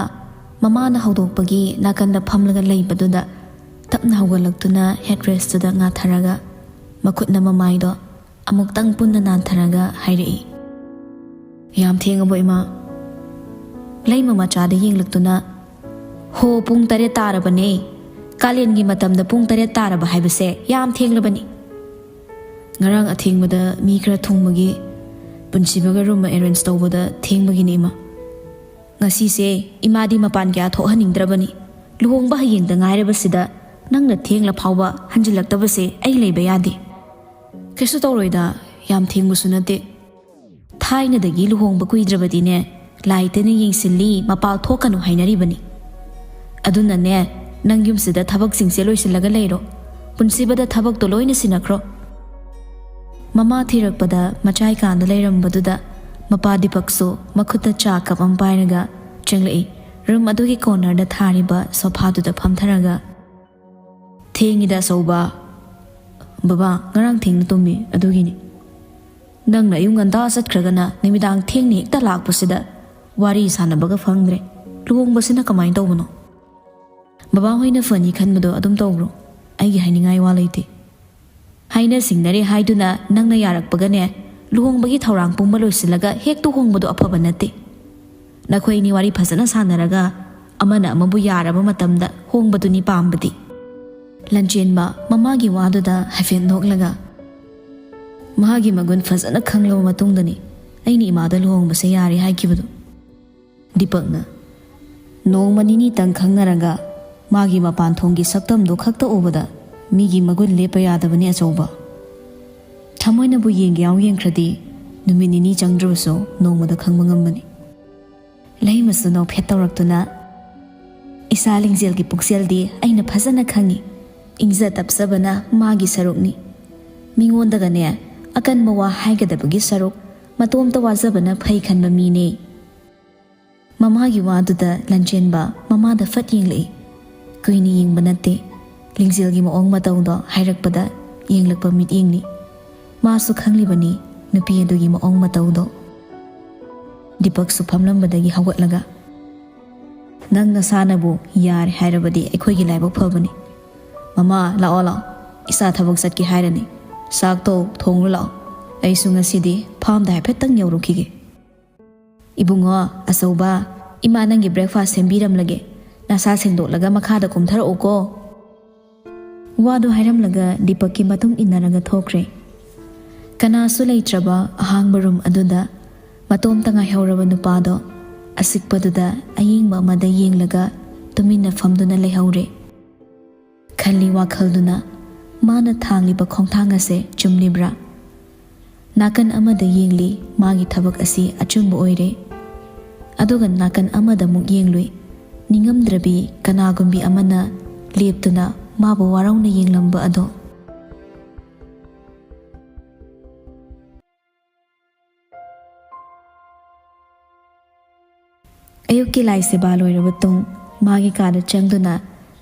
ꯃꯃꯥꯅ ꯍꯧꯗꯣꯛꯄꯒꯤ ꯅꯥꯀꯟꯗ ꯐꯝꯂꯒ ꯂꯩꯕꯗꯨꯗ ꯇꯞꯅ ꯍꯧꯒꯠꯂꯛꯇꯨꯅ ꯍꯦꯗꯔꯦꯁꯇꯨꯗ ꯉꯥꯊꯔꯒ ꯃꯈꯨꯠꯅ ꯃꯃꯥꯏꯗꯣ ꯑꯃꯨꯛꯇꯪ ꯄꯨꯟꯅ ꯅꯥꯟꯊꯔꯒ ꯍꯥꯏꯔꯛꯏ ꯌꯥꯝ ꯊꯦꯡꯉꯕꯣ ꯏꯃꯥ ꯂꯩꯃ ꯃꯆꯥꯗ ꯌꯦꯡꯂꯛꯇꯨꯅ ꯍꯣ ꯄꯨꯡ 8 ꯇꯥꯔꯕꯅꯦ ꯀꯥꯂꯦꯟꯒꯤ ꯃꯇꯝꯗ ꯄꯨꯡ 8 ꯇꯥꯔꯕ ꯍꯥꯏꯕꯁꯦ ꯌꯥꯝ ꯊꯦꯡꯂꯕꯅꯤ ꯉꯔꯥꯡ ꯑꯊꯦꯡꯕꯗ ꯃꯤ ꯈꯔ ꯊꯨꯡꯕꯒꯤ ꯄꯨꯟꯁꯤꯕꯒ ꯔꯨꯝ ꯑꯦꯔꯦꯟꯖ ꯇꯧꯕꯗ ꯊꯦꯡꯕꯒꯤꯅꯤ ꯏꯃꯥ ꯉꯁꯤꯁꯦ ꯏꯃꯥꯗꯤ ꯃꯄꯥꯟ ꯀꯌꯥ ꯊꯣꯛꯍꯟꯅꯤꯡꯗ꯭ꯔꯕꯅꯤ ꯂꯨꯍꯣꯡꯕ ꯍꯌꯦꯡꯗ ꯉꯥꯏꯔꯕꯁꯤꯗ ꯅꯪꯅ ꯊꯦꯡꯂ ꯐꯥꯎꯕ ꯍꯟꯖꯤꯜꯂꯛꯇꯕꯁꯦ ꯑꯩ ꯂꯩꯕ ꯌꯥꯗꯦ ꯀꯩꯁꯨ ꯇꯧꯔꯣꯏꯗ ꯌꯥꯝ ꯊꯦꯡꯕꯁꯨ ꯅꯠꯇꯦ ꯊꯥꯏꯅꯗꯒꯤ ꯂꯨꯍꯣꯡꯕ ꯀꯨꯏꯗ꯭ꯔꯕꯗꯤꯅꯦ ꯂꯥꯏꯇꯅ ꯌꯦꯡꯁꯤꯜꯂꯤ ꯃꯄꯥꯜ ꯊꯣꯛꯀꯅꯨ ꯍꯥꯏꯅꯔꯤꯕꯅꯤ ꯑꯗꯨꯅꯅꯦ ꯅꯪ ꯌꯨꯝꯁꯤꯗ ꯊꯕꯛꯁꯤꯡꯁꯦ ꯂꯣꯏꯁꯤꯜꯂꯒ ꯂꯩꯔꯣ ꯄꯨꯟꯁꯤꯕꯗ ꯊꯕꯛꯇꯣ ꯂꯣꯏꯅ ꯁꯤꯟꯅꯈ꯭ꯔꯣ ꯃꯃꯥ ꯊꯤꯔꯛꯄꯗ ꯃꯆꯥꯏꯀꯥꯟꯗ ꯂꯩꯔꯝꯕꯗꯨꯗ ꯃꯄꯥ ꯗꯤꯄꯛꯁꯨ ꯃꯈꯨꯠꯇ ꯆꯥ ꯀꯞ ꯑꯃ ꯄꯥꯏꯔꯒ ꯆꯪꯂꯛꯏ ꯔꯨꯝ ꯑꯗꯨꯒꯤ ꯀꯣꯔꯅꯔꯗ ꯊꯥꯔꯤꯕ ꯁꯣꯐꯥꯗꯨꯗ ꯐꯝꯊꯔꯒ ꯊꯦꯡꯉꯤꯗ ꯑꯆꯧꯕ ꯕꯕꯥ ꯉꯔꯥꯡ ꯊꯦꯡꯅ ꯇꯨꯝꯃꯤ ꯑꯗꯨꯒꯤꯅꯤ ꯅꯪꯅ ꯑꯌꯨꯛ ꯉꯟꯇꯥ ꯆꯠꯈ꯭ꯔꯒꯅ ꯅꯨꯃꯤꯗꯥꯡ ꯊꯦꯡꯅ ꯍꯦꯛꯇ ꯂꯥꯛꯄꯁꯤꯗ ꯋꯥꯔꯤ ꯁꯥꯟꯅꯕꯒ ꯐꯪꯗ꯭ꯔꯦ ꯂꯨꯍꯣꯡꯕꯁꯤꯅ ꯀꯃꯥꯏꯅ ꯇꯧꯕꯅꯣ ꯕꯕꯥ ꯍꯣꯏꯅ ꯐꯅꯤ ꯈꯟꯕꯗꯣ ꯑꯗꯨꯝ ꯇꯧꯕ꯭ꯔꯣ ꯑꯩꯒꯤ ꯍꯥꯏꯅꯤꯡꯉꯥꯏ ꯋꯥ ꯂꯩꯇꯦ ꯍꯥꯏꯅ ꯁꯤꯡꯅꯔꯦ ꯍꯥꯏꯗꯨꯅ ꯅꯪꯅ ꯌꯥꯔꯛꯄꯒꯅꯦ ꯂꯨꯍꯣꯡꯕꯒꯤ ꯊꯧꯔꯥꯡ ꯄꯨꯡꯕ ꯂꯣꯏꯁꯤꯜꯂꯒ ꯍꯦꯛ ꯇꯨꯍꯣꯡꯕꯗꯣ ꯑꯐꯕ ꯅꯠꯇꯦ ꯅꯈꯣꯏ ꯑꯅꯤ ꯋꯥꯔꯤ ꯐꯖꯅ ꯁꯥꯟꯅꯔꯒ ꯑꯃꯅ ꯑꯃꯕꯨ ꯌꯥꯔꯕ ꯃꯇꯝꯗ ꯍꯣꯡꯕꯗꯨꯅꯤ ꯄꯥꯝꯕꯗꯤ ꯂꯟꯆꯦꯟꯕ ꯃꯃꯥꯒꯤ ꯋꯥꯗꯨꯗ ꯍꯥꯏꯐꯦꯠ ꯅꯣꯛꯂꯒ ꯃꯍꯥꯛꯀꯤ ꯃꯒꯨꯟ ꯐꯖꯅ ꯈꯪꯂꯕ ꯃꯇꯨꯡꯗꯅꯤ ꯑꯩꯅ ꯏꯃꯥꯗ ꯂꯨꯍꯣꯡꯕꯁꯦ ꯌꯥꯔꯦ ꯍꯥꯏꯈꯤꯕꯗꯣ ꯗꯤꯄꯛꯅ ꯅꯣꯡꯃ ꯅꯤꯅꯤꯇꯪ ꯈꯪꯅꯔꯒ ꯃꯥꯒꯤ ꯃꯄꯥꯟ ꯊꯣꯡꯒꯤ ꯁꯛꯇꯝꯗꯣ ꯈꯛꯇ ꯎꯕꯗ ꯃꯤꯒꯤ ꯃꯒꯨꯟ ꯂꯦꯞꯄ ꯌꯥꯗꯕꯅꯤ ꯑꯆꯧꯕ ꯊꯃꯣꯏꯅꯕꯨ ꯌꯦꯡꯒꯦ ꯌꯥꯎ ꯌꯦꯡꯈ꯭ꯔꯗꯤ ꯅꯨꯃꯤꯠ ꯅꯤꯅꯤ ꯆꯪꯗ꯭ꯔꯕꯁꯨ ꯅꯣꯡꯃꯗ ꯈꯪꯕ ꯉꯝꯕꯅꯤ ꯂꯩꯃꯁꯨ ꯅꯣꯛꯐꯦꯠ ꯇꯧꯔꯛꯇꯨꯅ ꯏꯆꯥ ꯂꯤꯡꯖꯦꯜꯒꯤ ꯄꯨꯛꯆꯦꯜꯗꯤ ꯑꯩꯅ ꯐꯖꯅ ꯈꯪꯉꯤ ꯏꯪꯖ ꯇꯞꯆꯕꯅ ꯃꯥꯒꯤ ꯁꯔꯨꯛꯅꯤ ꯃꯤꯉꯣꯟꯗꯒꯅꯦ ꯑꯀꯟꯕ ꯋꯥ ꯍꯥꯏꯒꯗꯕꯒꯤ ꯁꯔꯨꯛ ꯃꯇꯣꯝꯇ ꯋꯥꯖꯕꯅ ꯐꯩ ꯈꯟꯕ ꯃꯤꯅꯦ ꯃꯃꯥꯒꯤ ꯋꯥꯗꯨꯗ ꯂꯟꯆꯦꯟꯕ ꯃꯃꯥꯗ ꯐꯠ ꯌꯦꯡꯂꯛꯏ ꯀꯨꯏꯅ ꯌꯦꯡꯕ ꯅꯠꯇꯦ ꯂꯤꯡꯖꯦꯜꯒꯤ ꯃꯑꯣꯡ ꯃꯇꯧꯗꯣ ꯍꯥꯏꯔꯛꯄꯗ ꯌꯦꯡꯂꯛꯄ ꯃꯤꯠꯌꯦꯡꯅꯤ ꯃꯥꯁꯨ ꯈꯪꯂꯤꯕꯅꯤ ꯅꯨꯄꯤ ꯑꯗꯨꯒꯤ ꯃꯑꯣꯡ ꯃꯇꯧꯗꯣ ꯗꯤꯄꯛꯁꯨ ꯐꯝꯂꯝꯕꯗꯒꯤ ꯍꯧꯒꯠꯂꯒ ꯅꯪ ꯅꯁꯥꯅꯕꯨ ꯌꯥꯔꯦ ꯍꯥꯏꯔꯕꯗꯤ ꯑꯩꯈꯣꯏꯒꯤ ꯂꯥꯏꯕꯛ ꯐꯕꯅꯤ ꯃꯃꯥ ꯂꯥꯛꯑꯣ ꯂꯥꯛꯑꯣ ꯏꯆꯥ ꯊꯕꯛ ꯆꯠꯀꯦ ꯍꯥꯏꯔꯅꯤ ꯆꯥꯛꯇꯣ ꯊꯣꯡꯂꯨ ꯂꯥꯛꯑꯣ ꯑꯩꯁꯨ ꯉꯁꯤꯗꯤ ꯐꯥꯝꯗ ꯍꯥꯏꯐꯦꯠꯇꯪ ꯌꯧꯔꯨꯈꯤꯒꯦ ꯏꯕꯨꯡꯉꯣ ꯑꯆꯧꯕ ꯏꯃꯥ ꯅꯪꯒꯤ ꯕ꯭ꯔꯦꯛꯐꯥꯁ ꯁꯦꯝꯕꯤꯔꯝꯂꯒꯦ ꯅꯁꯥ ꯁꯦꯡꯗꯣꯛꯂꯒ ꯃꯈꯥꯗ ꯀꯨꯝꯊꯔꯛꯎꯀꯣ ꯋꯥꯗꯨ ꯍꯥꯏꯔꯝꯂꯒ ꯗꯤꯄꯛꯀꯤ ꯃꯇꯨꯡ ꯏꯟꯅꯔꯒ ꯊꯣꯛꯈ꯭ꯔꯦ ꯀꯅꯥꯁꯨ ꯂꯩꯇ꯭ꯔꯕ ꯑꯍꯥꯡꯕ ꯔꯨꯝ ꯑꯗꯨꯗ ꯃꯇꯣꯝꯇ ꯉꯥꯏꯍꯧꯔꯕ ꯅꯨꯄꯥꯗꯣ ꯑꯁꯤꯛꯄꯗꯨꯗ ꯑꯌꯦꯡꯕ ꯑꯃꯗ ꯌꯦꯡꯂꯒ ꯇꯨꯃꯤꯟꯅ ꯐꯝꯗꯨꯅ ꯂꯩꯍꯧꯔꯦ ꯈꯜꯂꯤ ꯋꯥꯈꯜꯗꯨꯅ ꯃꯥꯅ ꯊꯥꯡꯂꯤꯕ ꯈꯣꯡꯊꯥꯡ ꯑꯁꯦ ꯆꯨꯝꯂꯤꯕ꯭ꯔꯥ ꯅꯥꯀꯟ ꯑꯃꯗ ꯌꯦꯡꯂꯤ ꯃꯥꯒꯤ ꯊꯕꯛ ꯑꯁꯤ ꯑꯆꯨꯝꯕ ꯑꯣꯏꯔꯦ ꯑꯗꯨꯒ ꯅꯥꯀꯟ ꯑꯃꯗ ꯑꯃꯨꯛ ꯌꯦꯡꯂꯨꯏ ꯅꯤꯡꯉꯝꯗ꯭ꯔꯕꯤ ꯀꯅꯥꯒꯨꯝꯕꯤ ꯑꯃꯅ ꯂꯦꯞꯇꯨꯅ ꯃꯥꯕꯨ ꯋꯥꯔꯧꯅ ꯌꯦꯡꯂꯝꯕ ꯑꯗꯣ ꯑꯌꯨꯛ ꯑꯌꯨꯛꯀꯤ ꯂꯥꯏ ꯁꯦꯕꯥ ꯂꯣꯏꯔꯕ ꯇꯨꯡ ꯃꯥꯒꯤ ꯀꯥꯗ ꯆꯪꯗꯨꯅ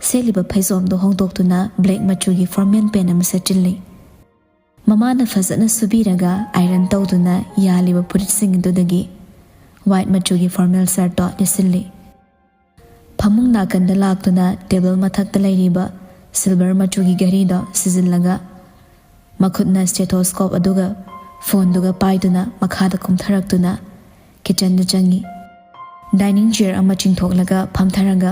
ꯁꯦꯠꯂꯤꯕ ꯐꯩꯖꯣꯝꯗꯣ ꯍꯣꯡꯗꯣꯛꯇꯨꯅ ꯕ꯭ꯂꯦꯛ ꯃꯆꯨꯒꯤ ꯐꯣꯔꯃꯦꯜ ꯄꯦꯟ ꯑꯃ ꯁꯦꯠꯆꯤꯜꯂꯤ꯫ ꯃꯃꯥꯅ ꯐꯖꯅ ꯁꯨꯕꯤꯔꯒ ꯑꯥꯏꯔꯟ ꯇꯧꯗꯨꯅ ꯌꯥꯜꯂꯤꯕ ꯐꯨꯔꯤꯠꯁꯤꯡ ꯑꯗꯨꯗꯒꯤ ꯋꯥꯏꯠ ꯃꯆꯨꯒꯤ ꯐꯣꯔꯃꯦꯜ ꯁꯔꯠꯇꯣ ꯂꯤꯠꯁꯤꯜꯂꯤ꯫ ꯐꯃꯨꯡ ꯅꯥꯀꯟꯗ ꯂꯥꯛꯇꯨꯅ ꯇꯦꯕꯜ ꯃꯊꯛꯇ ꯂꯩꯔꯤꯕ ꯁꯤꯜꯚꯔ ꯃꯆꯨꯒꯤ ꯘꯔꯤꯗꯣ ꯁꯤꯖꯤꯜꯂꯒ ꯃꯈꯨꯠꯅ ꯁ꯭ꯇꯦꯊꯣꯁꯀꯣꯞ ꯑꯗꯨꯒ ꯐꯣꯟꯗꯨꯒ ꯄꯥꯏꯗꯨꯅ ꯃꯈꯥꯗ ꯀꯨꯝꯊꯔꯛꯇꯨꯅ ꯀꯤꯆꯟꯗ ꯆꯪꯉꯤ꯫ ꯗꯥꯏꯅꯤꯡ ꯆꯤꯌꯔ ꯑꯃ ꯆꯤꯡꯊꯣꯛꯂꯒ ꯐꯝꯊꯔꯒ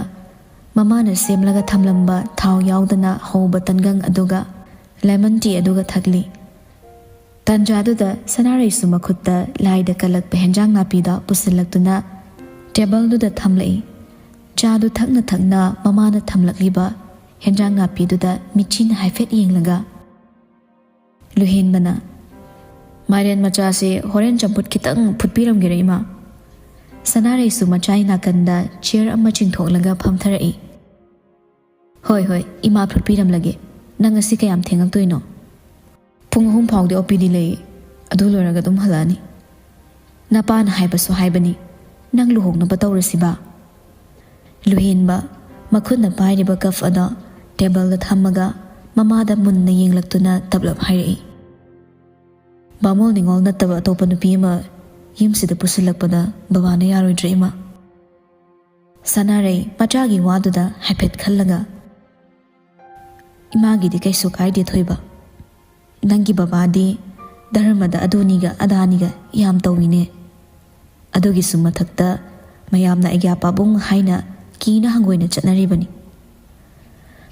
ꯃꯃꯥꯅ ꯁꯦꯝꯂꯒ ꯊꯝꯂꯝꯕ ꯊꯥꯎ ꯌꯥꯎꯗꯅ ꯍꯧꯕ ꯇꯟꯒꯪ ꯑꯗꯨꯒ ꯂꯦꯃꯟ ꯇꯤ ꯑꯗꯨꯒ ꯊꯛꯂꯤ꯫ ꯇꯟꯖꯥꯗꯨꯗ ꯁꯅꯥꯔꯩꯁꯨ ꯃꯈꯨꯠꯇ ꯂꯥꯏꯗ ꯀꯜꯂꯛꯄ ꯍꯦꯟꯖꯥꯡ ꯅꯥꯄꯤꯗ ꯄꯨꯁꯤꯜꯂꯛꯇꯨꯅ ꯇꯦꯕꯜꯗꯨꯗ ꯊꯝꯂꯛꯏ꯫ ꯆꯥꯗꯨ ꯊꯛꯅ ꯊꯛꯅ ꯃꯃꯥꯅ ꯊꯝꯂꯛꯂꯤꯕ ꯍꯦꯟꯖꯥꯡ ꯅꯥꯄꯤꯗꯨꯗ ꯃꯤꯠꯆꯤꯅ ꯍꯥꯏꯐꯦꯠ ꯌꯦꯡꯂꯒ ꯂꯨꯍꯦꯟꯕꯅ "ꯃꯥꯏꯔꯦꯟ ꯃꯆꯥꯁꯦ ꯍꯣꯔꯦꯟ ꯆꯝꯐꯨꯠ ꯈꯤꯇꯪ ꯐꯨꯠꯄꯤꯔꯝꯒꯦꯔꯥ ꯏꯃꯥ?" ꯁꯅꯥꯔꯩꯁꯨ ꯃꯆꯥꯏ ꯅꯥꯀꯟꯗ ꯆꯤꯌꯔ ꯑꯃ ꯆꯤꯡꯊꯣꯛꯂꯒ ꯐꯝꯊꯔꯛꯏ꯫ "ꯍꯣꯏ ꯍꯣꯏ ꯏꯃꯥ ꯐꯨꯠꯄꯤꯔꯝꯂꯒꯦ꯫ ꯅꯪ ꯉꯁꯤ ꯀꯌꯥꯝ ꯊꯦꯡꯉꯛꯇꯣꯏꯅꯣ?" "ꯄꯨꯡ 3 ꯐꯥꯎꯗꯤ ꯑꯣꯄꯤꯗꯤ ꯂꯩꯌꯦ, ꯑꯗꯨ ꯂꯣꯏꯔꯒ ꯑꯗꯨꯝ ꯍꯜꯂꯛꯑꯅꯤ." "ꯅꯄꯥꯅ ꯍꯥꯏꯕꯁꯨ ꯍꯥꯏꯕꯅꯤ, ꯅꯪ ꯂꯨꯍꯣꯡꯅꯕ ꯇꯧꯔꯁꯤꯕꯥ." ꯂꯨꯍꯦꯟꯕ ꯃꯈꯨꯠꯅ ꯄꯥꯏꯔꯤꯕ ꯀꯞ ꯑꯗꯣ ꯇꯦꯕꯜꯗ ꯊꯝꯃꯒ ꯃꯃꯥꯗ ꯃꯨꯟꯅ ꯌꯦꯡꯂꯛꯇꯨꯅ ꯇꯞꯂꯞ ꯍꯥꯏꯔꯛꯏ꯫ "ꯕꯥꯃꯣꯜ ꯅꯤꯉꯣꯜ ꯅꯠꯇꯕ ꯑꯇꯣꯞꯄ ꯅꯨꯄꯤ ꯑꯃ ꯌꯨꯝꯁꯤꯗ ꯄꯨꯁꯤꯜꯂꯛꯄꯗ ꯕꯕꯥꯅ ꯌꯥꯔꯣꯏꯗ꯭ꯔꯥ ꯏꯃꯥ?" ꯁꯅꯥꯔꯩ ꯃꯆꯥꯒꯤ ꯋꯥꯗꯨꯗ ꯍꯥꯏꯐꯦꯠ ꯈꯜꯂꯒ "ꯏꯃꯥꯒꯤꯗꯤ ꯀꯩꯁꯨ ꯀꯥꯏꯗꯦ ꯊꯣꯏꯕ. ꯅꯪꯒꯤ ꯕꯕꯥꯗꯤ ꯙꯔꯃꯗ ꯑꯗꯨꯅꯤꯒ ꯑꯗꯥꯅꯤꯒ ꯌꯥꯝ ꯇꯧꯏꯅꯦ. ꯑꯗꯨꯒꯤꯁꯨ ꯃꯊꯛꯇ ꯃꯌꯥꯝꯅ ꯑꯩꯒ꯭ꯌꯥ ꯄꯥꯕꯨꯡ ꯍꯥꯏꯅ ꯀꯤꯅ ꯍꯪꯒꯣꯏꯅ ꯆꯠꯅꯔꯤꯕꯅꯤ.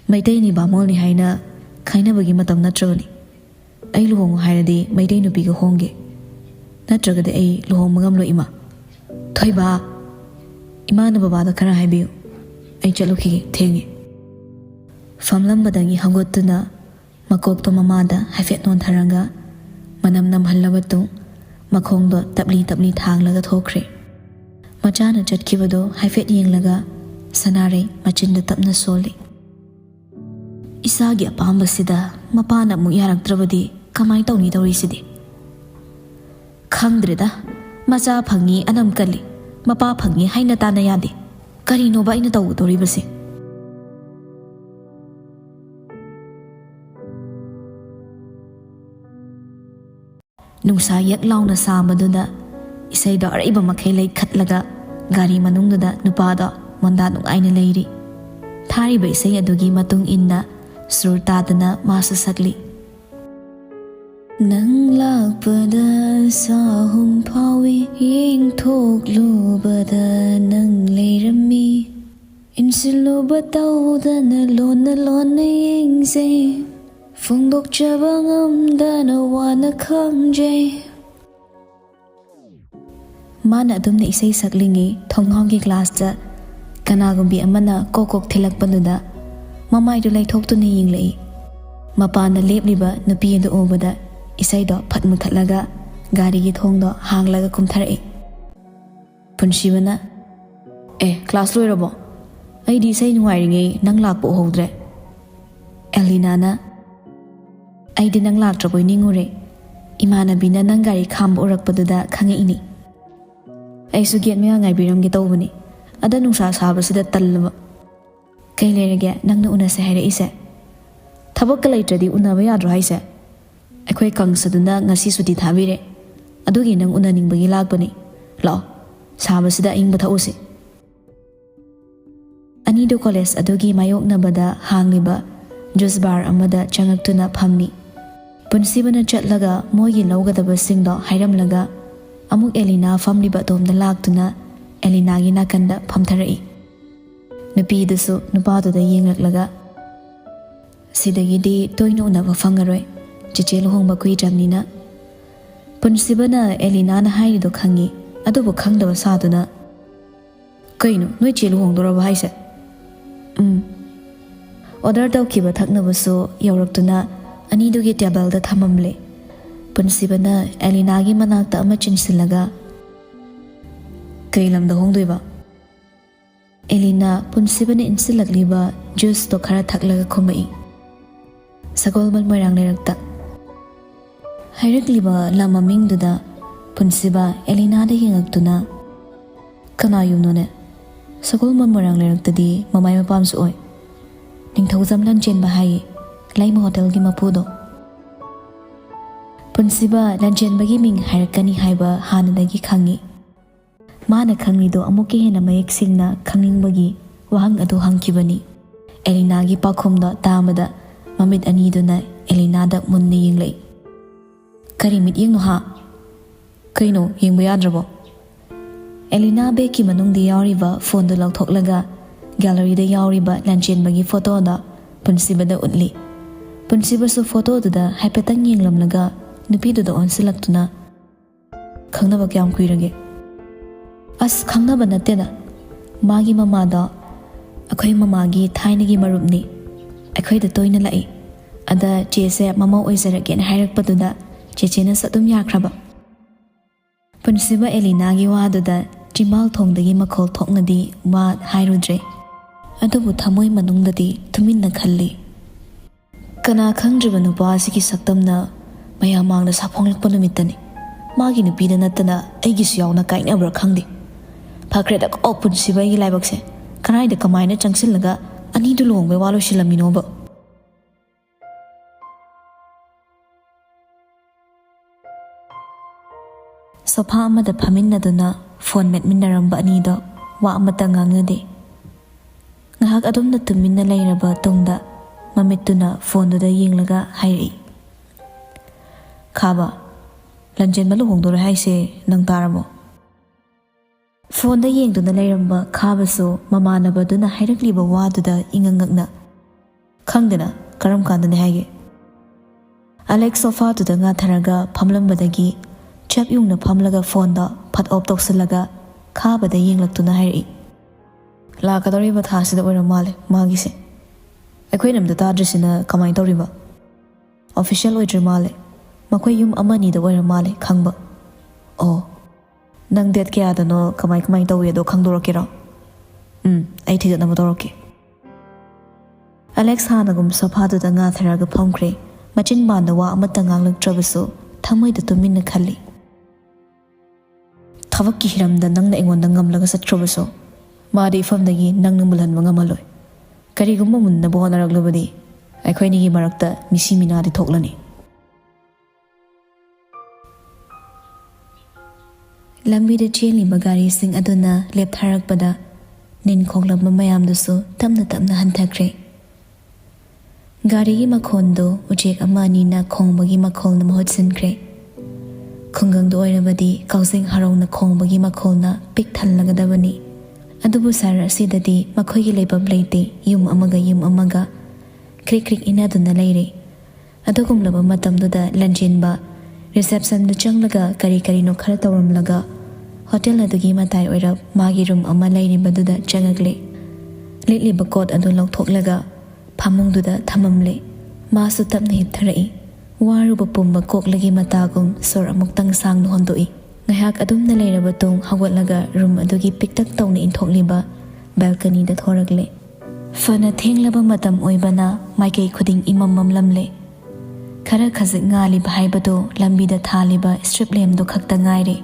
ꯃꯩꯇꯩꯅꯤ ꯕꯥꯃꯣꯜꯅꯤ ꯍꯥꯏꯅ ꯈꯥꯏꯅꯕꯒꯤ ꯃꯇꯝ ꯅꯠꯇ꯭ꯔꯕꯅꯤ. ꯑꯩ ꯂꯨꯍꯣꯡꯉꯨ ꯍꯥꯏꯔꯗꯤ ꯃꯩꯇꯩ ꯅꯨꯄꯤꯒ ꯍꯣꯡꯒꯦ. ꯅꯠꯇ꯭ꯔꯒꯗꯤ ꯑꯩ ꯂꯨꯍꯣꯡꯕ ꯉꯝꯂꯣꯏ ꯏꯃꯥ." "ꯊꯣꯏꯕ, ꯏꯃꯥꯅ ꯕꯕꯥꯗ ꯈꯔ ꯍꯥꯏꯕꯤꯌꯨ. ꯑꯩ ꯆꯠꯂꯨꯈꯤꯒꯦ, ꯊꯦꯡꯉꯦ." ꯐꯝꯂꯝꯕꯗꯒꯤ ꯍꯧꯒꯠꯇꯨꯅ ꯃꯀꯣꯛꯇꯣ ꯃꯃꯥꯗ ꯍꯥꯏꯐꯦꯠ ꯅꯣꯟꯊꯔꯒ ꯃꯅꯝ ꯅꯝꯍꯜꯂꯕ ꯇꯨꯡ ꯃꯈꯣꯡꯗꯣ ꯇꯞꯂꯤ ꯇꯞꯂꯤ ꯊꯥꯡꯂꯒ ꯊꯣꯛꯈ꯭ꯔꯦ꯫ ꯃꯆꯥꯅ ꯆꯠꯈꯤꯕꯗꯣ ꯍꯥꯏꯐꯦꯠ ꯌꯦꯡꯂꯒ ꯁꯅꯥꯔꯩ ꯃꯆꯤꯟꯗ ꯇꯞꯅ ꯁꯣꯜꯂꯤ꯫ "ꯏꯆꯥꯒꯤ ꯑꯄꯥꯝꯕꯁꯤꯗ ꯃꯄꯥꯅ ꯑꯃꯨꯛ ꯌꯥꯔꯛꯇ꯭ꯔꯕꯗꯤ ꯀꯃꯥꯏꯅ ꯇꯧꯅꯤ ꯇꯧꯔꯤꯁꯤꯗꯤ? ꯈꯪꯗ꯭ꯔꯦꯗ, ꯃꯆꯥ ꯐꯪꯉꯤ ꯑꯅꯝ ꯀꯜꯂꯤ, ꯃꯄꯥ ꯐꯪꯉꯤ ꯍꯥꯏꯅ ꯇꯥꯅ ꯌꯥꯗꯦ. ꯀꯔꯤꯅꯣꯕ ꯑꯩꯅ ꯇꯧꯒꯗꯧꯔꯤꯕꯁꯦ?" ꯅꯨꯡꯁꯥ ꯌꯛ ꯂꯥꯎꯅ ꯁꯥꯕꯗꯨꯗ ꯏꯁꯩꯗꯣ ꯑꯔꯩꯕ ꯃꯈꯩ ꯂꯩꯈꯠꯂꯒ ꯒꯥꯔꯤ ꯃꯅꯨꯡꯗꯨꯗ ꯅꯨꯄꯥꯗꯣ ꯃꯣꯟꯗꯥ ꯅꯨꯡꯉꯥꯏꯅ ꯂꯩꯔꯤ꯫ ꯊꯥꯔꯤꯕ ꯏꯁꯩ ꯑꯗꯨꯒꯤ ꯃꯇꯨꯡ ꯏꯟꯅ ꯁꯨꯔ ꯇꯥꯗꯅ ꯃꯥꯁꯨ ꯁꯛꯂꯤ꯫ "ꯅꯪ ꯂꯥꯛꯄꯗ ꯁꯥꯍꯨꯝ ꯐꯥꯎꯏ, ꯌꯦꯡꯊꯣꯛꯂꯨꯕꯗ ꯅꯪ ꯂꯩꯔꯝꯃꯤ, ꯏꯟꯁꯤꯜꯂꯨꯕ ꯇꯧꯗꯅ ꯂꯣꯟꯅ ꯂꯣꯟꯅ ꯌꯦꯡꯖꯩ, ꯐꯣꯡꯗꯣꯛꯆꯕ ꯉꯝꯗꯅ ꯋꯥꯅ ꯈꯪꯖꯩ." ꯃꯥꯅ ꯑꯗꯨꯝꯅ ꯏꯁꯩ ꯁꯛꯂꯤꯉꯩ ꯊꯣꯡꯅꯥꯎꯒꯤ ꯒ꯭ꯂꯥꯁꯇ ꯀꯅꯥꯒꯨꯝꯕꯤ ꯑꯃꯅ ꯀꯣꯛ ꯀꯣꯛ ꯊꯤꯜꯂꯛꯄꯗꯨꯗ ꯃꯃꯥꯏꯗꯨ ꯂꯩꯊꯣꯛꯇꯨꯅ ꯌꯦꯡꯂꯛꯏ꯫ ꯃꯄꯥꯟꯗ ꯂꯦꯞꯂꯤꯕ ꯅꯨꯄꯤ ꯑꯗꯨ ꯎꯕꯗ ꯏꯁꯩꯗꯣ ꯐꯠ ꯃꯨꯊꯠꯂꯒ ꯒꯥꯔꯤꯒꯤ ꯊꯣꯡꯗꯣ ꯍꯥꯡꯂꯒ ꯀꯨꯝꯊꯔꯛꯏ꯫ ꯄꯨꯟꯁꯤꯕꯅ "ꯑꯦ, ꯀ꯭ꯂꯥꯁ ꯂꯣꯏꯔꯕꯣ? ꯑꯩꯗꯤ ꯏꯁꯩ ꯅꯨꯡꯉꯥꯏꯔꯤꯉꯩ ꯅꯪ ꯂꯥꯛꯄ ꯎꯍꯧꯗ꯭ꯔꯦ." ꯑꯦꯂꯤꯅꯥꯅ "ꯑꯩꯗꯤ ꯅꯪ ꯂꯥꯛꯇ꯭ꯔꯕꯣꯏ ꯅꯤꯡꯉꯨꯔꯦ. ꯏꯃꯥꯟꯅꯕꯤꯅ ꯅꯪ ꯒꯥꯔꯤ ꯈꯥꯝꯕ ꯎꯔꯛꯄꯗꯨꯗ ꯈꯪꯉꯛꯏꯅꯤ. ꯑꯩꯁꯨ ꯒꯦꯠ ꯃꯌꯥ ꯉꯥꯏꯕꯤꯔꯝꯒꯦ ꯇꯧꯕꯅꯤ. ꯑꯗ ꯅꯨꯡꯁꯥ ꯁꯥꯕꯁꯤꯗ ꯇꯜꯂꯕ." "ꯀꯩ ꯂꯩꯔꯒꯦ ꯅꯪꯅ ꯎꯅꯁꯦ ꯍꯥꯏꯔꯛꯏꯁꯦ? ꯊꯕꯛꯀ ꯂꯩꯇ꯭ꯔꯗꯤ उनबा याद्रो हाइसे? अखोई कंगसदुना ngasi सुटी थाबिरे अदुगी नंग उननिंगबगी लाकपनी लाओ साबसिदा इंगबा थउसे अनिदो कॉलेज अदुगी मायोकनबदा हांगलिबा जूस बार अमदा चंगक्तुना फम्मी पुनसिबना चटलगा मोगी लौगदबा सिंगदो हाइरमलगा अमुक एलिना फम्लिबा तोमदा लाक्तुना एलिनागी नाकंदा फमथरई नुपीदसु नुपादुदा येंगलक्लगा सिदगिदी तोइनो उनबा फंगरोय चिचे लुहोंगबा कुइद्रमनिना पुनसिबना एलिनाना हाइरिदो खंगी अदुबो खंगदबा सादुना कइनो नोइ चे लुहोंगदोरबा हाइसे ऑर्डर तौखिबा थक्नबसु यौरक्तुना अनिदुगी टेबलदा थममले पुनसिबना एलिनागी मनाक्ता अमा चिनसिलगा कई लमदा होंगदोइबा एलिना पुनसिबना इंसिलगलिबा जूस तो खरा थकलगा खुमई सगोलमल मोइरांग लेरक्ता हाइरक्लिबा लममिंगदुदा पुनसिबा एलिनादा येंगक्तुना कना युमनोने ꯁꯒꯣꯜꯕꯟ ꯃꯣꯏꯔꯥꯡ ꯂꯩꯔꯛꯇꯗꯤ ꯃꯃꯥꯏ ꯃꯄꯥꯝꯁꯨ ꯑꯣꯏ ꯅꯤꯡꯊꯧꯖꯝ ꯂꯟꯆꯦꯟꯕ ꯍꯥꯏꯌꯦ ꯂꯩꯃ ꯍꯣꯇꯦꯜꯒꯤ ꯃꯄꯨꯗꯣ ꯄꯨꯟꯁꯤꯕ ꯂꯟꯆꯦꯟꯕꯒꯤ ꯃꯤꯡ ꯍꯥꯏꯔꯛꯀꯅꯤ ꯍꯥꯏꯕ ꯍꯥꯟꯅꯗꯒꯤ ꯈꯪꯉꯤ ꯃꯥꯅ ꯈꯪꯂꯤꯗꯣ ꯑꯃꯨꯛꯀ ꯍꯦꯟꯅ ꯃꯌꯦꯛ ꯁꯦꯡꯅ ꯈꯪꯅꯤꯡꯕꯒꯤ ꯋꯥꯍꯪ ꯑꯗꯨ ꯍꯪꯈꯤꯕꯅꯤ ꯑꯦꯂꯤꯅꯥꯒꯤ ꯄꯥꯎꯈꯨꯝꯗꯣ ꯇꯥꯕꯗ ꯃꯃꯤꯠ ꯑꯅꯤꯗꯨꯅ ꯑꯦꯂꯤꯅꯥꯗ ꯃꯨꯟꯅ ꯌꯦꯡꯂꯛꯏ ꯀꯔꯤ ꯃꯤꯠꯌꯦꯡꯅꯣ ꯍꯥ ꯀꯩꯅꯣ ꯌꯦꯡꯕ ꯌꯥꯗ꯭ꯔꯕꯣ ꯑꯦꯂꯤꯅꯥ ꯕꯦꯒꯀꯤ ꯃꯅꯨꯡꯗ ꯌꯥꯎꯔꯤꯕ ꯐꯣꯟꯗꯨ ꯂꯧꯊꯣꯛꯂꯒ ꯒꯦꯂꯔꯤꯗ ꯌꯥꯎꯔꯤꯕ ꯂꯟꯆꯦꯟꯕꯒꯤ ꯐꯣꯇꯣꯗ ꯄꯨꯟꯁꯤꯕꯗ ꯎꯠꯂꯤ ꯄꯨꯟꯁꯤꯕꯁꯨ ꯐꯣꯇꯣꯗꯨꯗ ꯍꯥꯏꯐꯦꯠꯇꯪ ꯌꯦꯡꯂꯝꯂꯒ ꯅꯨꯄꯤꯗꯨꯗ ꯑꯣꯟꯁꯤꯜꯂꯛꯇꯨꯅ ꯈꯪꯅꯕ ꯀꯌꯥꯝ ꯀꯨꯏꯔꯒꯦ ꯑꯁ ꯈꯪꯅꯕ ꯅꯠꯇꯦꯗ ꯃꯥꯒꯤ ꯃꯃꯥꯗꯣ ꯑꯩꯈꯣꯏ ꯃꯃꯥꯒꯤ ꯊꯥꯏꯅꯒꯤ ꯃꯔꯨꯞꯅꯤ ꯑꯩꯈꯣꯏꯗ ꯇꯣꯏꯅ ꯂꯥꯛꯏ ꯑꯗ ꯆꯦꯁꯦ ꯃꯃꯧ ꯑꯣꯏꯖꯔꯒꯦꯅ ꯍꯥꯏꯔꯛꯄꯗꯨꯗ ꯆꯦꯆꯦꯅꯁꯨ ꯑꯗꯨꯝ ꯌꯥꯈ꯭ꯔꯕ ꯄꯨꯟꯁꯤꯕ ꯑꯦꯂꯤꯅꯥꯒꯤ ꯋꯥꯗꯨꯗ ꯆꯤꯝꯕꯥꯜ ꯊꯣꯡꯗꯒꯤ ꯃꯈꯣꯜ ꯊꯣꯛꯅꯗꯤ ꯋꯥ ꯍꯥꯏꯔꯨꯗ꯭ꯔꯦ ꯑꯗꯨꯕꯨ ꯊꯃꯣꯏ ꯃꯅꯨꯡꯗꯗꯤ ꯇꯨꯃꯤꯟꯅ ꯈꯜꯂꯤ ꯀꯅꯥ ꯈꯪꯗ꯭ꯔꯤꯕ ꯅꯨꯄꯥ ꯑꯁꯤꯒꯤ ꯁꯛꯇꯝꯅ ꯃꯌꯥꯝ ꯃꯥꯡꯗ ꯁꯥꯐꯣꯡꯂꯛꯄ ꯅꯨꯃꯤꯠꯇꯅꯤ ꯃꯥꯒꯤ ꯅꯨꯄꯤꯗ ꯅꯠꯇꯅ ꯑꯩꯒꯤꯁꯨ ꯌꯥꯎꯅ ꯀꯥꯏꯅꯕ꯭ꯔꯥ ꯈꯪꯗꯦ ꯐꯈ꯭ꯔꯦꯗ ꯀꯣ ꯄꯨꯟꯁꯤꯕ ꯑꯩꯒꯤ ꯂꯥꯏꯕꯛꯁꯦ ꯀꯅꯥꯏꯗ ꯀꯃꯥꯏꯅ ꯆꯪꯁꯤꯜꯂꯒ ꯑꯅꯤꯗꯨ ꯂꯨꯍꯣꯡꯕꯩ ꯋꯥ ꯂꯣꯏꯁꯤꯜꯂꯝꯃꯤꯅꯣꯕ ꯁꯣꯐꯥ ꯑꯃꯗ ꯐꯝꯃꯤꯟꯅꯗꯨꯅ ꯐꯣꯟ ꯃꯦꯠꯃꯤꯟꯅꯔꯝꯕ ꯑꯅꯤꯗꯣ ꯋꯥ ꯑꯃꯠꯇ ꯉꯥꯡꯅꯗꯦ ꯉꯥꯏꯍꯥꯛ ꯑꯗꯨꯝꯅ ꯇꯨꯃꯤꯟꯅ ꯂꯩꯔꯕ ꯇꯨꯡꯗ ꯃꯃꯤꯠꯇꯨꯅ ꯐꯣꯟꯗꯨꯗ ꯌꯦꯡꯂꯒ ꯍꯥꯏꯔꯛꯏ ꯈꯥꯕ ꯂꯟꯆꯦꯟꯕ ꯂꯨꯍꯣꯡꯗꯣꯔꯦ ꯍꯥꯏꯁꯦ ꯅꯪ ꯇꯥꯔꯕꯣ ꯐꯣꯟꯗ ꯌꯦꯡꯗꯨꯅ ꯂꯩꯔꯝꯕ ꯈꯥꯕꯁꯨ ꯃꯃꯥꯟꯅꯕꯗꯨꯅ ꯍꯥꯏꯔꯛꯂꯤꯕ ꯋꯥꯗꯨꯗ ꯏꯉꯛꯉꯛꯅ ꯈꯪꯗꯦꯅ ꯀꯔꯝ ꯀꯥꯟꯗꯅꯦ ꯍꯥꯏꯒꯦ ꯑꯂꯦꯛꯁ ꯁꯣꯐꯥꯗꯨꯗ ꯉꯥꯊꯔꯒ ꯐꯝꯂꯝꯕꯗꯒꯤ ꯆꯞ ꯌꯨꯡꯅ ꯐꯝꯂꯒ ꯐꯣꯟꯗ ꯐꯠ ꯑꯣꯞ ꯇꯧꯁꯤꯜꯂꯒ ꯈꯥꯕꯗ ꯌꯦꯡꯂꯛꯇꯨꯅ ꯍꯥꯏꯔꯛꯏ ꯂꯥꯛꯀꯗꯧꯔꯤꯕ ꯊꯥꯁꯤꯗ ꯑꯣꯏꯔ ꯃꯥꯜꯂꯦ ꯃꯥꯒꯤꯁꯦ ꯑꯩꯈꯣꯏꯅ ꯑꯝꯇ ꯇꯥꯗ꯭ꯔꯤꯁꯤꯅ ꯀꯃꯥꯏꯅ ꯇꯧꯔꯤꯕ ꯑꯣꯐꯤꯁꯤꯌꯦꯜ ꯑꯣꯏꯗ꯭ꯔꯤ ꯃꯥꯜꯂꯦ ꯃꯈꯣꯏ ꯌꯨꯝ ꯑꯃꯅꯤꯗ ꯑꯣꯏꯔ ꯃꯥꯜꯂꯦ ꯈꯪꯕ ꯑꯣ ꯅꯪ ꯗꯦꯠ ꯀꯌꯥꯗꯅꯣ ꯀꯃꯥꯏ ꯇꯧꯏ ꯑꯗꯣ ꯈꯪꯗꯣꯔꯛꯀꯦꯔꯣ ꯑꯩ ꯊꯤꯒꯠꯅꯕ ꯇꯧꯔꯛꯀꯦ ꯑꯂꯦꯛꯁ ꯍꯥꯟꯅꯒꯨꯝ ꯁꯣꯐꯥꯗꯨꯗ ꯉꯥꯊꯔꯒ ꯐꯝꯈ꯭ꯔꯦ ꯃꯆꯤꯟ ꯕꯥꯟꯗ ꯋꯥ ꯑꯃꯠꯇ ꯉꯥꯡꯂꯛꯇ꯭ꯔꯕꯁꯨ ꯊꯃꯣꯏꯗ ꯇꯨꯃꯤꯟꯅ ꯈꯜꯂꯤ ꯊꯕꯛꯀꯤ ꯍꯤꯔꯝꯗ ꯅꯪꯅ ꯑꯩꯉꯣꯟꯗ ꯉꯝꯂꯒ ꯆꯠꯈ꯭ꯔꯕꯁꯨ ꯃꯥꯗꯤ ꯏꯐꯝꯗꯒꯤ ꯅꯪꯅ ꯃꯨꯜꯍꯟꯕ ꯉꯝꯍꯜꯂꯣꯏ ꯀꯔꯤꯒꯨꯝꯕ ꯃꯨꯟꯅꯕ ꯍꯣꯠꯅꯔꯛꯂꯕꯗꯤ ꯑꯩꯈꯣꯏꯅꯤꯒꯤ ꯃꯔꯛꯇ ꯃꯤꯁꯤ ꯃꯤꯅꯥꯗꯤ ꯊꯣꯛꯂꯅꯤ ꯂꯝꯕꯤꯗ ꯆꯦꯜꯂꯤꯕ ꯒꯥꯔꯤꯁꯤꯡ ꯑꯗꯨꯅ ꯂꯦꯞꯊꯔꯛꯄꯗ ꯅꯤꯟ ꯈꯣꯡꯂꯛꯄ ꯃꯌꯥꯝꯗꯨꯁꯨ ꯇꯞꯅ ꯇꯞꯅ ꯍꯟꯊꯈ꯭ꯔꯦ ꯒꯥꯔꯤꯒꯤ ꯃꯈꯣꯟꯗꯨ ꯎꯆꯦꯛ ꯑꯃ ꯑꯅꯤꯅ ꯈꯣꯡꯕꯒꯤ ꯃꯈꯣꯜꯅ ꯃꯍꯨꯠ ꯁꯤꯟꯈ꯭ꯔꯦ ꯈꯨꯡꯒꯪꯗ ꯑꯣꯏꯔꯕꯗꯤ ꯀꯥꯎꯖꯤꯡ ꯍꯔꯥꯎꯅ ꯈꯣꯡꯕꯒꯤ ꯃꯈꯣꯜꯅ ꯄꯤꯛ ꯊꯜꯂꯒꯗꯕꯅꯤ ꯑꯗꯨꯕꯨ ꯁꯍꯔ ꯑꯁꯤꯗꯗꯤ ꯃꯈꯣꯏꯒꯤ ꯂꯩꯐꯝ ꯂꯩꯇꯦ ꯌꯨꯝ ꯑꯃꯒ ꯀ꯭ꯔꯤꯛ ꯀ꯭ꯔꯤꯛ ꯏꯟꯅꯗꯨꯅ ꯂꯩꯔꯦ ꯑꯗꯨꯒꯨꯝꯂꯕ ꯃꯇꯝꯗꯨꯗ ꯂꯟꯆꯦꯟꯕ ꯔꯤꯁꯦꯞꯁꯟꯗ ꯆꯪꯂꯒ ꯀꯔꯤ ꯀꯔꯤꯅꯣ ꯈꯔ ꯇꯧꯔꯝꯂꯒ ꯍꯣꯇꯦꯜ ꯑꯗꯨꯒꯤ ꯃꯇꯥꯏ ꯑꯣꯏꯔꯞ ꯃꯥꯒꯤ ꯔꯨꯝ ꯑꯃ ꯂꯩꯔꯤꯕꯗꯨꯗ ꯆꯪꯉꯛꯂꯦ ꯂꯤꯠꯂꯤꯕ ꯀꯣꯠ ꯑꯗꯨ ꯂꯧꯊꯣꯛꯂꯒ ꯐꯃꯨꯡꯗꯨꯗ ꯊꯝꯃꯝꯂꯦ ꯃꯥꯁꯨ ꯇꯞꯅ ꯍꯤꯞꯊꯔꯛꯏ ꯋꯥꯔꯨꯕ ꯄꯨꯝꯕ ꯀꯣꯛꯂꯒꯤ ꯃꯇꯥꯒꯨꯝ ꯁꯣꯔ ꯑꯃꯨꯛꯇꯪ ꯁꯥꯡꯅ ꯍꯣꯟꯗꯣꯛꯏ ꯉꯥꯏꯍꯥꯛ ꯑꯗꯨꯝꯅ ꯂꯩꯔꯕ ꯇꯨꯡ ꯍꯧꯒꯠꯂꯒ ꯔꯨꯝ ꯑꯗꯨꯒꯤ ꯄꯤꯛꯇꯛ ꯇꯧꯅ ꯏꯟꯊꯣꯛꯂꯤꯕ ꯕꯦꯜꯀꯅꯤꯗ ꯊꯣꯔꯛꯂꯦ ꯐꯅ ꯊꯦꯡꯂꯕ ꯃꯇꯝ ꯑꯣꯏꯕꯅ ꯃꯥꯏꯀꯩ ꯈꯨꯗꯤꯡ ꯏꯃꯝ ꯃꯝꯂꯝꯂꯦ ꯈꯔ ꯈꯖꯤꯛ ꯉꯥꯜꯂꯤꯕ ꯍꯥꯏꯕꯗꯨ ꯂꯝꯕꯤꯗ ꯊꯥꯜꯂꯤꯕ ꯁ꯭ꯇ꯭ꯔꯤꯞ ꯂꯦꯝꯞꯗꯨ ꯈꯛꯇ ꯉꯥꯏꯔꯦ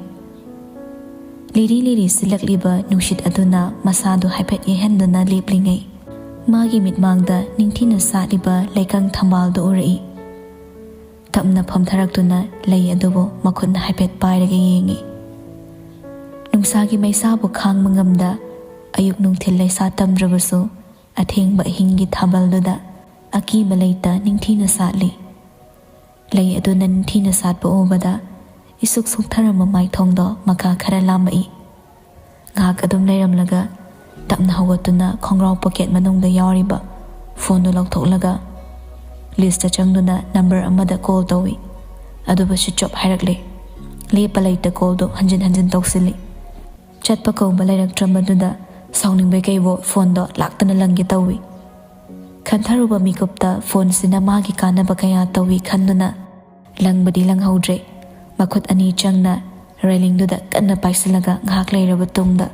ꯂꯤꯔꯤ ꯂꯤꯔꯤ ꯁꯤꯜꯂꯛꯂꯤꯕ ꯅꯨꯡꯁꯤꯠ ꯑꯗꯨꯅ ꯃꯁꯥꯗꯨ ꯍꯥꯏꯐꯦꯠ ꯌꯩꯍꯟꯗꯨꯅ ꯂꯦꯞꯂꯤꯉꯩ ꯃꯥꯒꯤ ꯃꯤꯠꯃꯥꯡꯗ ꯅꯤꯡꯊꯤꯅ ꯁꯥꯠꯂꯤꯕ ꯂꯩꯀꯪ ꯊꯝꯕꯥꯜꯗꯨ ꯎꯔꯛꯏ ꯇꯞꯅ ꯐꯝꯊꯔꯛꯇꯨꯅ ꯂꯩ ꯑꯗꯨꯕꯨ ꯃꯈꯨꯠꯅ ꯍꯥꯏꯐꯦꯠ ꯄꯥꯏꯔꯒ ꯌꯦꯡꯉꯤ ꯅꯨꯡꯁꯥꯒꯤ ꯃꯩꯁꯥꯕꯨ ꯈꯥꯡꯕ ꯉꯝꯗ ꯑꯌꯨꯛ ꯅꯨꯡꯊꯤꯜ ꯂꯩꯁꯥ ꯇꯝꯗ꯭ꯔꯕꯁꯨ ꯑꯊꯦꯡꯕ ꯑꯍꯤꯡꯒꯤ ꯊꯥꯕꯜꯗꯨꯗ ꯑꯀꯤꯕ ꯂꯩꯇ ꯅꯤꯡꯊꯤꯅ ꯁꯥꯠꯂꯤ ꯂꯩ ꯑꯗꯨꯅ ꯅꯤꯡꯊꯤꯅ ꯁꯥꯠꯄ ꯎꯕꯗ ꯏꯁꯨꯛ ꯁꯨꯛꯊꯔꯝꯕ ꯃꯥꯏꯊꯣꯡꯗꯣ ꯃꯀꯥ ꯈꯔ ꯂꯥꯝꯃꯛꯏ ꯉꯥꯏꯍꯥꯛ ꯑꯗꯨꯝ ꯂꯩꯔꯝꯂꯒ ꯇꯞꯅ ꯍꯧꯒꯠꯇꯨꯅ ꯈꯣꯡꯒ꯭ꯔꯥꯎ ꯄꯣꯀꯦꯠ ꯃꯅꯨꯡꯗ ꯌꯥꯎꯔꯤꯕ ꯐꯣꯟꯗꯨ ꯂꯧꯊꯣꯛꯂꯒ ꯂꯤꯁꯇ ꯆꯪꯗꯨꯅ ꯅꯝꯕꯔ ꯑꯃꯗ ꯀꯣꯜ ꯇꯧꯏ ꯑꯗꯨꯕꯨ ꯁ꯭ꯋꯤꯆ ꯑꯣꯐ ꯍꯥꯏꯔꯛꯂꯦ ꯂꯦꯞꯄ ꯂꯩꯇ ꯀꯣꯜꯗꯨ ꯍꯟꯖꯤꯟ ꯍꯟꯖꯤꯟ ꯇꯧꯁꯤꯜꯂꯤ ꯆꯠꯄ ꯀꯧꯕ ꯂꯩꯔꯛꯇ꯭ꯔꯕꯗꯨꯗ ꯁꯥꯎꯅꯤꯡꯕꯩ ꯀꯩꯕꯣ ꯐꯣꯟꯗꯣ ꯂꯥꯛꯇꯅ ꯂꯪꯒꯦ ꯇꯧꯏ ꯈꯟꯊꯔꯨꯕ ꯃꯤꯀꯨꯞꯇ ꯐꯣꯟꯁꯤꯅ ꯃꯥꯒꯤ ꯀꯥꯟꯅꯕ ꯀꯌꯥ ꯇꯧꯏ ꯈꯟꯗꯨꯅ ꯂꯪꯕꯗꯤ ꯂꯪꯍꯧꯗ꯭ꯔꯦ ꯃꯈꯨꯠ ꯑꯅꯤ ꯆꯪꯅ ꯔꯦꯂꯤꯡꯗꯨꯗ ꯀꯟꯅ ꯄꯥꯏꯁꯤꯜꯂꯒ ꯉꯥꯏꯍꯥꯛ ꯂꯩꯔꯕ ꯇꯨꯡꯗ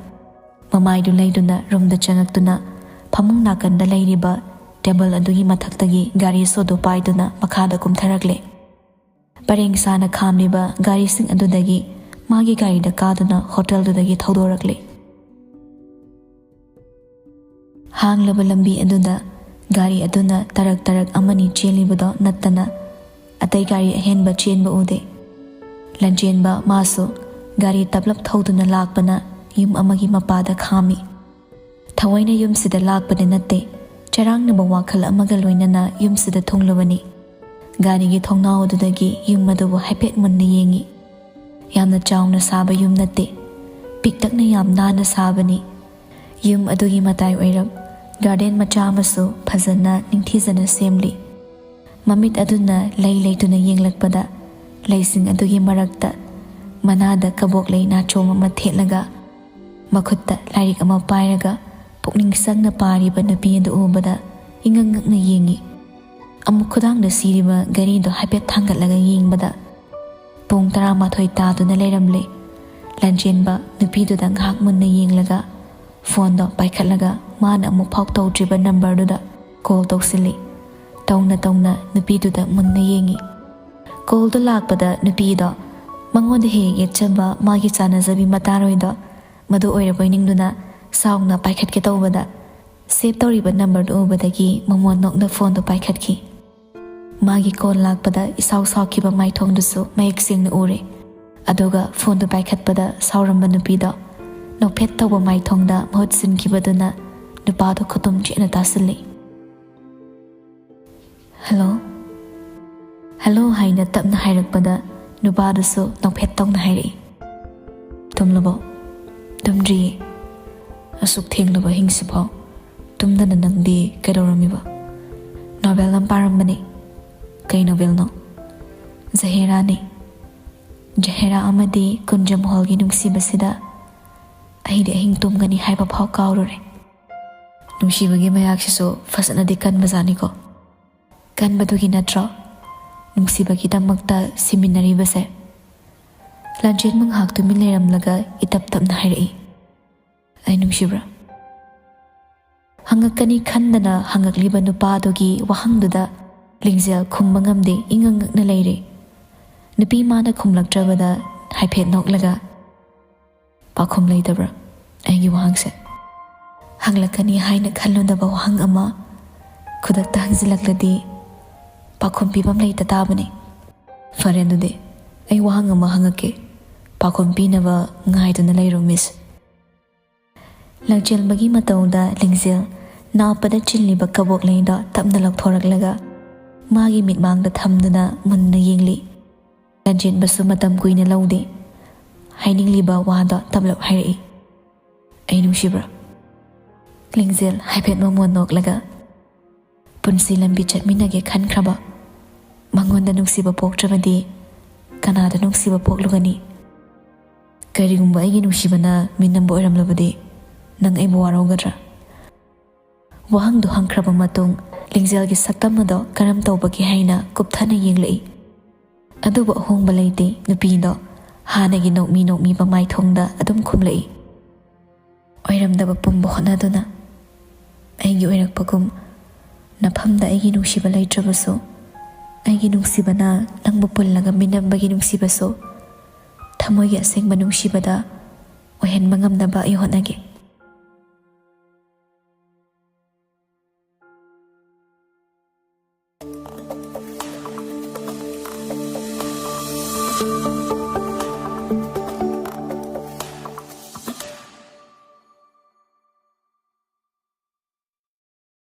ꯃꯃꯥꯏꯗꯨ ꯂꯩꯗꯨꯅ ꯔꯨꯝꯗ ꯆꯪꯉꯛꯇꯨꯅ ꯐꯃꯨꯡ ꯅꯥꯀꯟꯗ ꯂꯩꯔꯤꯕ ꯇꯦꯕꯜ ꯑꯗꯨꯒꯤ ꯃꯊꯛꯇꯒꯤ ꯒꯥꯔꯤ ꯁꯣꯗꯨ ꯄꯥꯏꯗꯨꯅ ꯃꯈꯥꯗ ꯀꯨꯝꯊꯔꯛꯂꯦ ꯄꯔꯦꯡ ꯁꯥꯅ ꯈꯥꯝꯂꯤꯕ ꯒꯥꯔꯤꯁꯤꯡ ꯑꯗꯨꯗꯒꯤ ꯃꯥꯒꯤ ꯒꯥꯔꯤꯗ ꯀꯥꯗꯨꯅ ꯍꯣꯇꯦꯜꯗꯨꯗꯒꯤ ꯊꯧꯗꯣꯔꯛꯂꯦ ꯍꯥꯡꯂꯕ ꯂꯝꯕꯤ ꯑꯗꯨꯗ ꯒꯥꯔꯤ ꯑꯗꯨꯅ ꯇꯔꯛ ꯇꯔꯛ ꯑꯃꯅꯤ ꯆꯦꯜꯂꯤꯕꯗꯣ ꯅꯠꯇꯅ ꯑꯇꯩ ꯒꯥꯔꯤ ꯑꯍꯦꯟꯕ ꯆꯦꯟꯕ ꯎꯗꯦ꯫ ꯂꯟꯆꯦꯟꯕ ꯃꯥꯁꯨ ꯒꯥꯔꯤ ꯇꯞꯂꯞ ꯊꯧꯗꯨꯅ ꯂꯥꯛꯄꯅ ꯌꯨꯝ ꯑꯃꯒꯤ ꯃꯄꯥꯗ ꯈꯥꯝꯃꯤ꯫ ꯊꯑꯣꯏꯅ ꯌꯨꯝꯁꯤꯗ ꯂꯥꯛꯄꯗꯤ ꯅꯠꯇꯦ, ꯆꯔꯥꯡꯅꯕ ꯋꯥꯈꯜ ꯑꯃꯒ ꯂꯣꯏꯅꯅ ꯌꯨꯝꯁꯤꯗ ꯊꯨꯡꯂꯕꯅꯤ꯫ ꯒꯥꯔꯤꯒꯤ ꯊꯣꯡꯅꯥꯎ ꯑꯗꯨꯗꯒꯤ ꯌꯨꯝ ꯑꯗꯨꯕꯨ ꯍꯥꯏꯐꯦꯠ ꯃꯨꯟꯅ ꯌꯦꯡꯉꯤ꯫ ꯌꯥꯝꯅ ꯆꯥꯎꯅ ꯁꯥꯕ ꯌꯨꯝ ꯅꯠꯇꯦ, ꯄꯤꯛꯇꯛꯅ ꯌꯥꯝ ꯅꯥꯟꯅ ꯁꯥꯕꯅꯤ꯫ ꯌꯨꯝ ꯑꯗꯨꯒꯤ ꯃꯇꯥꯏ ꯑꯣꯏꯔꯞ ꯒꯥꯔꯗꯦꯟ ꯃꯆꯥ ꯑꯃꯁꯨ ꯐꯖꯅ ꯅꯤꯡꯊꯤꯖꯅ ꯁꯦꯝꯂꯤ꯫ ꯃꯃꯤꯠ ꯑꯗꯨꯅ ꯂꯩ ꯂꯩꯇꯨꯅ ꯌꯦꯡꯂꯛꯄꯗ ꯂꯩꯁꯤꯡ ꯑꯗꯨꯒꯤ ꯃꯔꯛꯇ ꯃꯅꯥꯗ ꯀꯕꯣꯛ ꯂꯩ ꯅꯥꯆꯣꯝ ꯑꯃ ꯊꯦꯠꯂꯒ ꯃꯈꯨꯠꯇ ꯂꯥꯏꯔꯤꯛ ꯑꯃ ꯄꯥꯏꯔꯒ ꯄꯨꯛꯅꯤꯡ ꯆꯪꯅ ꯄꯥꯔꯤꯕ ꯅꯨꯄꯤ ꯑꯗꯨ ꯎꯕꯗ ꯏꯉꯛ ꯉꯛꯅ ꯌꯦꯡꯉꯤ꯫ ꯑꯃꯨꯛ ꯈꯨꯗꯥꯡꯗ ꯁꯤꯔꯤꯕ ꯒꯥꯔꯤꯗꯣ ꯍꯥꯏꯐꯦꯠ ꯊꯥꯡꯒꯠꯂꯒ ꯌꯦꯡꯕꯗ ꯄꯨꯡ 12 ꯇꯥꯗꯨꯅ ꯂꯩꯔꯝꯂꯦ꯫ ꯂꯟꯆꯦꯟꯕ ꯅꯨꯄꯤꯗꯨꯗ ꯉꯥꯏꯍꯥꯛ ꯃꯨꯟꯅ ꯌꯦꯡꯂꯒ ꯐꯣꯟꯗꯣ ꯄꯥꯏꯈꯠꯂꯒ ꯃꯥꯅ ꯑꯃꯨꯛꯐꯥꯎ ꯇꯧꯗ꯭ꯔꯤꯕ ꯅꯝꯕꯔꯗꯨꯗ ꯀꯣꯜ ꯇꯧꯁꯤꯜꯂꯤ꯫ ꯇꯧꯅ ꯇꯧꯅ ꯅꯨꯄꯤꯗꯨꯗ ꯃꯨꯟꯅ ꯌꯦꯡꯉꯤ꯫ ꯀꯣꯜꯗꯣ ꯂꯥꯛꯄꯗ ꯅꯨꯄꯤꯗꯣ ꯃꯉꯣꯟꯗ ꯍꯦꯛ ꯌꯦꯠꯆꯕ ꯃꯥꯒꯤ ꯆꯥꯟꯅꯖꯕꯤ ꯃꯇꯥꯔꯣꯏꯗꯣ ꯃꯗꯨ ꯑꯣꯏꯔꯕꯣꯏ ꯅꯤꯡꯗꯨꯅ ꯁꯥꯎꯅ ꯄꯥꯏꯈꯠꯀꯦ ꯇꯧꯕꯗ ꯁꯦꯞ ꯇꯧꯔꯤꯕ ꯅꯝꯕꯔꯗꯨ ꯎꯕꯗꯒꯤ ꯃꯃꯣꯟ ꯅꯣꯛꯅ ꯐꯣꯟꯗꯣ ꯄꯥꯏꯈꯠꯈꯤ꯫ ꯃꯥꯒꯤ ꯀꯣꯜ ꯂꯥꯛꯄꯗ ꯏꯁꯥꯎ ꯁꯥꯎꯈꯤꯕ ꯃꯥꯏꯊꯣꯡꯗꯨꯁꯨ ꯃꯌꯦꯛ ꯁꯦꯡꯅ ꯎꯔꯦ꯫ ꯑꯗꯨꯒ ꯐꯣꯟꯗꯨ ꯄꯥꯏꯈꯠꯄꯗ ꯁꯥꯎꯔꯝꯕ ꯅꯨꯄꯤꯗꯣ ꯅꯣꯛꯐꯦꯠ ꯇꯧꯕ ꯃꯥꯏꯊꯣꯡꯗ ꯃꯍꯨꯠ ꯁꯤꯟꯈꯤꯕꯗꯨꯅ ꯅꯨꯄꯥꯗꯣ ꯈꯨꯇꯨꯝ ꯆꯦꯠꯅ ꯇꯥꯁꯤꯜꯂꯤ꯫ "ꯍꯜꯂꯣ ꯍꯜꯂꯣ" ꯍꯥꯏꯅ ꯇꯞꯅ ꯍꯥꯏꯔꯛꯄꯗ ꯅꯨꯄꯥꯗꯨꯁꯨ ꯅꯣꯛꯐꯦꯠ ꯇꯧꯅ ꯍꯥꯏꯔꯛꯏ, "ꯇꯨꯝꯂꯕꯣ?" "ꯇꯨꯝꯗ꯭ꯔꯤꯌꯦ, ꯑꯁꯨꯛ ꯊꯦꯡꯂꯕ ꯑꯍꯤꯡꯁꯤꯐꯥꯎ ꯇꯨꯝꯗꯅ ꯅꯪꯗꯤ ꯀꯩꯗꯧꯔꯝꯃꯤꯕ?" "ꯅꯣꯕꯦꯜ ꯑꯃ ꯄꯥꯔꯝꯕꯅꯤ." "ꯀꯩ ꯅꯣꯕꯦꯜꯅꯣ?" "ꯖꯍꯦꯔꯥꯅꯤ." "ꯖꯍꯦꯔꯥ ꯑꯃꯗꯤ ꯀꯨꯟꯖꯃꯣꯍꯜꯒꯤ ꯅꯨꯡꯁꯤꯕꯁꯤꯗ ꯑꯩꯗꯤ ꯑꯍꯤꯡ ꯇꯨꯝꯒꯅꯤ ꯍꯥꯏꯕ ꯐꯥꯎ ꯀꯥꯎꯔꯨꯔꯦ." "ꯅꯨꯡꯁꯤꯕꯒꯤ ꯃꯌꯥꯛꯁꯤꯁꯨ ꯐꯖꯅꯗꯤ ꯀꯟꯕꯖꯥꯠꯅꯤꯀꯣ." "ꯀꯟꯕꯗꯨꯒꯤ ꯅꯠꯇ꯭ꯔꯣ ꯅꯨꯡꯁꯤꯕꯒꯤꯗꯃꯛꯇ ꯁꯤꯃꯤꯟꯅꯔꯤꯕꯁꯦ?" ꯂꯟꯆꯦꯟꯕ ꯉꯥꯏꯍꯥꯛ ꯇꯨꯃꯤꯟ ꯂꯩꯔꯝꯂꯒ ꯏꯇꯞ ꯇꯞꯅ ꯍꯥꯏꯔꯛꯏ, "ꯑꯩ ꯅꯨꯡꯁꯤꯕ꯭ꯔꯥ?" ꯍꯪꯉꯛꯀꯅꯤ ꯈꯟꯗꯅ ꯍꯪꯉꯛꯂꯤꯕ ꯅꯨꯄꯥꯗꯨꯒꯤ ꯋꯥꯍꯪꯗꯨꯗ ꯂꯤꯡꯖꯦꯜ ꯈꯨꯝꯕ ꯉꯝꯗꯦ, ꯏꯉꯛ ꯉꯛꯅ ꯂꯩꯔꯦ꯫ ꯅꯨꯄꯤ ꯃꯥꯅ ꯈꯨꯝꯂꯛꯇ꯭ꯔꯕꯗ ꯍꯥꯏꯐꯦꯠ ꯅꯣꯛꯂꯒ, "ꯄꯥꯈꯨꯝ ꯂꯩꯇꯕ꯭ꯔꯥ ꯑꯩꯒꯤ ꯋꯥꯍꯪꯁꯦ?" ꯍꯪꯂꯛꯀꯅꯤ ꯍꯥꯏꯅ ꯈꯜꯂꯨꯗꯕ ꯋꯥꯍꯪ ꯑꯃ ꯈꯨꯗꯛꯇ ꯍꯪꯖꯤꯜꯂꯛꯂꯗꯤ ꯄꯥꯈꯨꯝ ꯄꯤꯐꯝ ꯂꯩꯇ ꯇꯥꯕꯅꯤ꯫ "ꯐꯔꯦ ꯑꯗꯨꯗꯤ ꯑꯩ ꯋꯥꯍꯪ ꯑꯃ ꯍꯪꯉꯛꯀꯦ, ꯄꯥꯈꯨꯝ ꯄꯤꯅꯕ ꯉꯥꯏꯗꯨꯅ ꯂꯩꯔꯣ ꯃꯤꯁ." ꯂꯟꯆꯦꯟꯕꯒꯤ ꯃꯇꯧꯗ ꯂꯤꯡꯖꯦꯜ ꯅꯥꯞꯄꯗ ꯆꯤꯜꯂꯤꯕ ꯀꯕꯣꯛ ꯂꯩꯗꯣ ꯇꯞꯅ ꯂꯧꯊꯣꯔꯛꯂꯒ ꯃꯥꯒꯤ ꯃꯤꯠꯃꯥꯡꯗ ꯊꯝꯗꯨꯅ ꯃꯨꯟꯅ ꯌꯦꯡꯂꯤ꯫ ꯂꯟꯆꯦꯟꯕꯁꯨ ꯃꯇꯝ ꯀꯨꯏꯅ ꯂꯧꯗꯦ, ꯍꯥꯏꯅꯤꯡꯂꯤꯕ ꯋꯥꯗꯣ ꯇꯞꯂꯞ ꯍꯥꯏꯔꯛꯏ, "ꯑꯩ ꯅꯨꯡꯁꯤꯕ꯭ꯔꯥ?" ꯂꯤꯡꯖꯦꯜ ꯍꯥꯏꯐꯦꯠ ꯃꯃꯣꯟ ꯅꯣꯛꯂꯒ, "ꯄꯨꯟꯁꯤ ꯂꯝꯕꯤ ꯆꯠꯃꯤꯟꯅꯒꯦ ꯈꯟꯈ꯭ꯔꯕ ꯃꯉꯣꯟꯗ ꯅꯨꯡꯁꯤꯕ ꯄꯣꯛꯇ꯭ꯔꯕꯗꯤ ꯀꯅꯥꯗ ꯅꯨꯡꯁꯤꯕ ꯄꯣꯛꯂꯨꯒꯅꯤ? ꯀꯔꯤꯒꯨꯝꯕ ꯑꯩꯒꯤ ꯅꯨꯡꯁꯤꯕꯅ ꯃꯤꯅꯝꯕ ꯑꯣꯏꯔꯝꯂꯕꯗꯤ ꯅꯪ ꯑꯩꯕꯨ ꯋꯥꯔꯧꯒꯗ꯭ꯔꯥ?" ꯋꯥꯍꯪꯗꯨ ꯍꯪꯈ꯭ꯔꯕ ꯃꯇꯨꯡ ꯂꯤꯡꯖꯦꯜꯒꯤ ꯁꯛꯇꯝ ꯑꯗꯣ ꯀꯔꯝ ꯇꯧꯕꯒꯦ ꯍꯥꯏꯅ ꯀꯨꯞꯊꯅ ꯌꯦꯡꯂꯛꯏ꯫ ꯑꯗꯨꯕꯨ ꯑꯍꯣꯡꯕ ꯂꯩꯇꯦ, ꯅꯨꯄꯤꯗꯣ ꯍꯥꯟꯅꯒꯤ ꯅꯣꯛꯃꯤ ꯅꯣꯛꯃꯤꯕ ꯃꯥꯏꯊꯣꯡꯗ ꯑꯗꯨꯝ ꯈꯨꯝꯂꯛꯏ, "ꯑꯣꯏꯔꯝꯗꯕ ꯄꯨꯝꯕ ꯍꯣꯠꯅꯗꯨꯅ ꯑꯩꯒꯤ ꯑꯣꯏꯔꯛꯄꯒꯨꯝ ꯅꯐꯝꯗ ꯑꯩꯒꯤ ꯅꯨꯡꯁꯤꯕ ꯂꯩꯇ꯭ꯔꯕꯁꯨ ꯑꯩꯒꯤ ꯅꯨꯡꯁꯤꯕꯅ ꯅꯪꯕꯨ ꯄꯨꯜꯂꯒ ꯃꯤꯅꯝꯕꯒꯤ ꯅꯨꯡꯁꯤꯕꯁꯨ ꯊꯃꯣꯏꯒꯤ ꯑꯁꯦꯡꯕ ꯅꯨꯡꯁꯤꯕꯗ ꯑꯣꯏꯍꯟꯕ ꯉꯝꯅꯕ ꯑꯩ ꯍꯣꯠꯅꯒꯦ."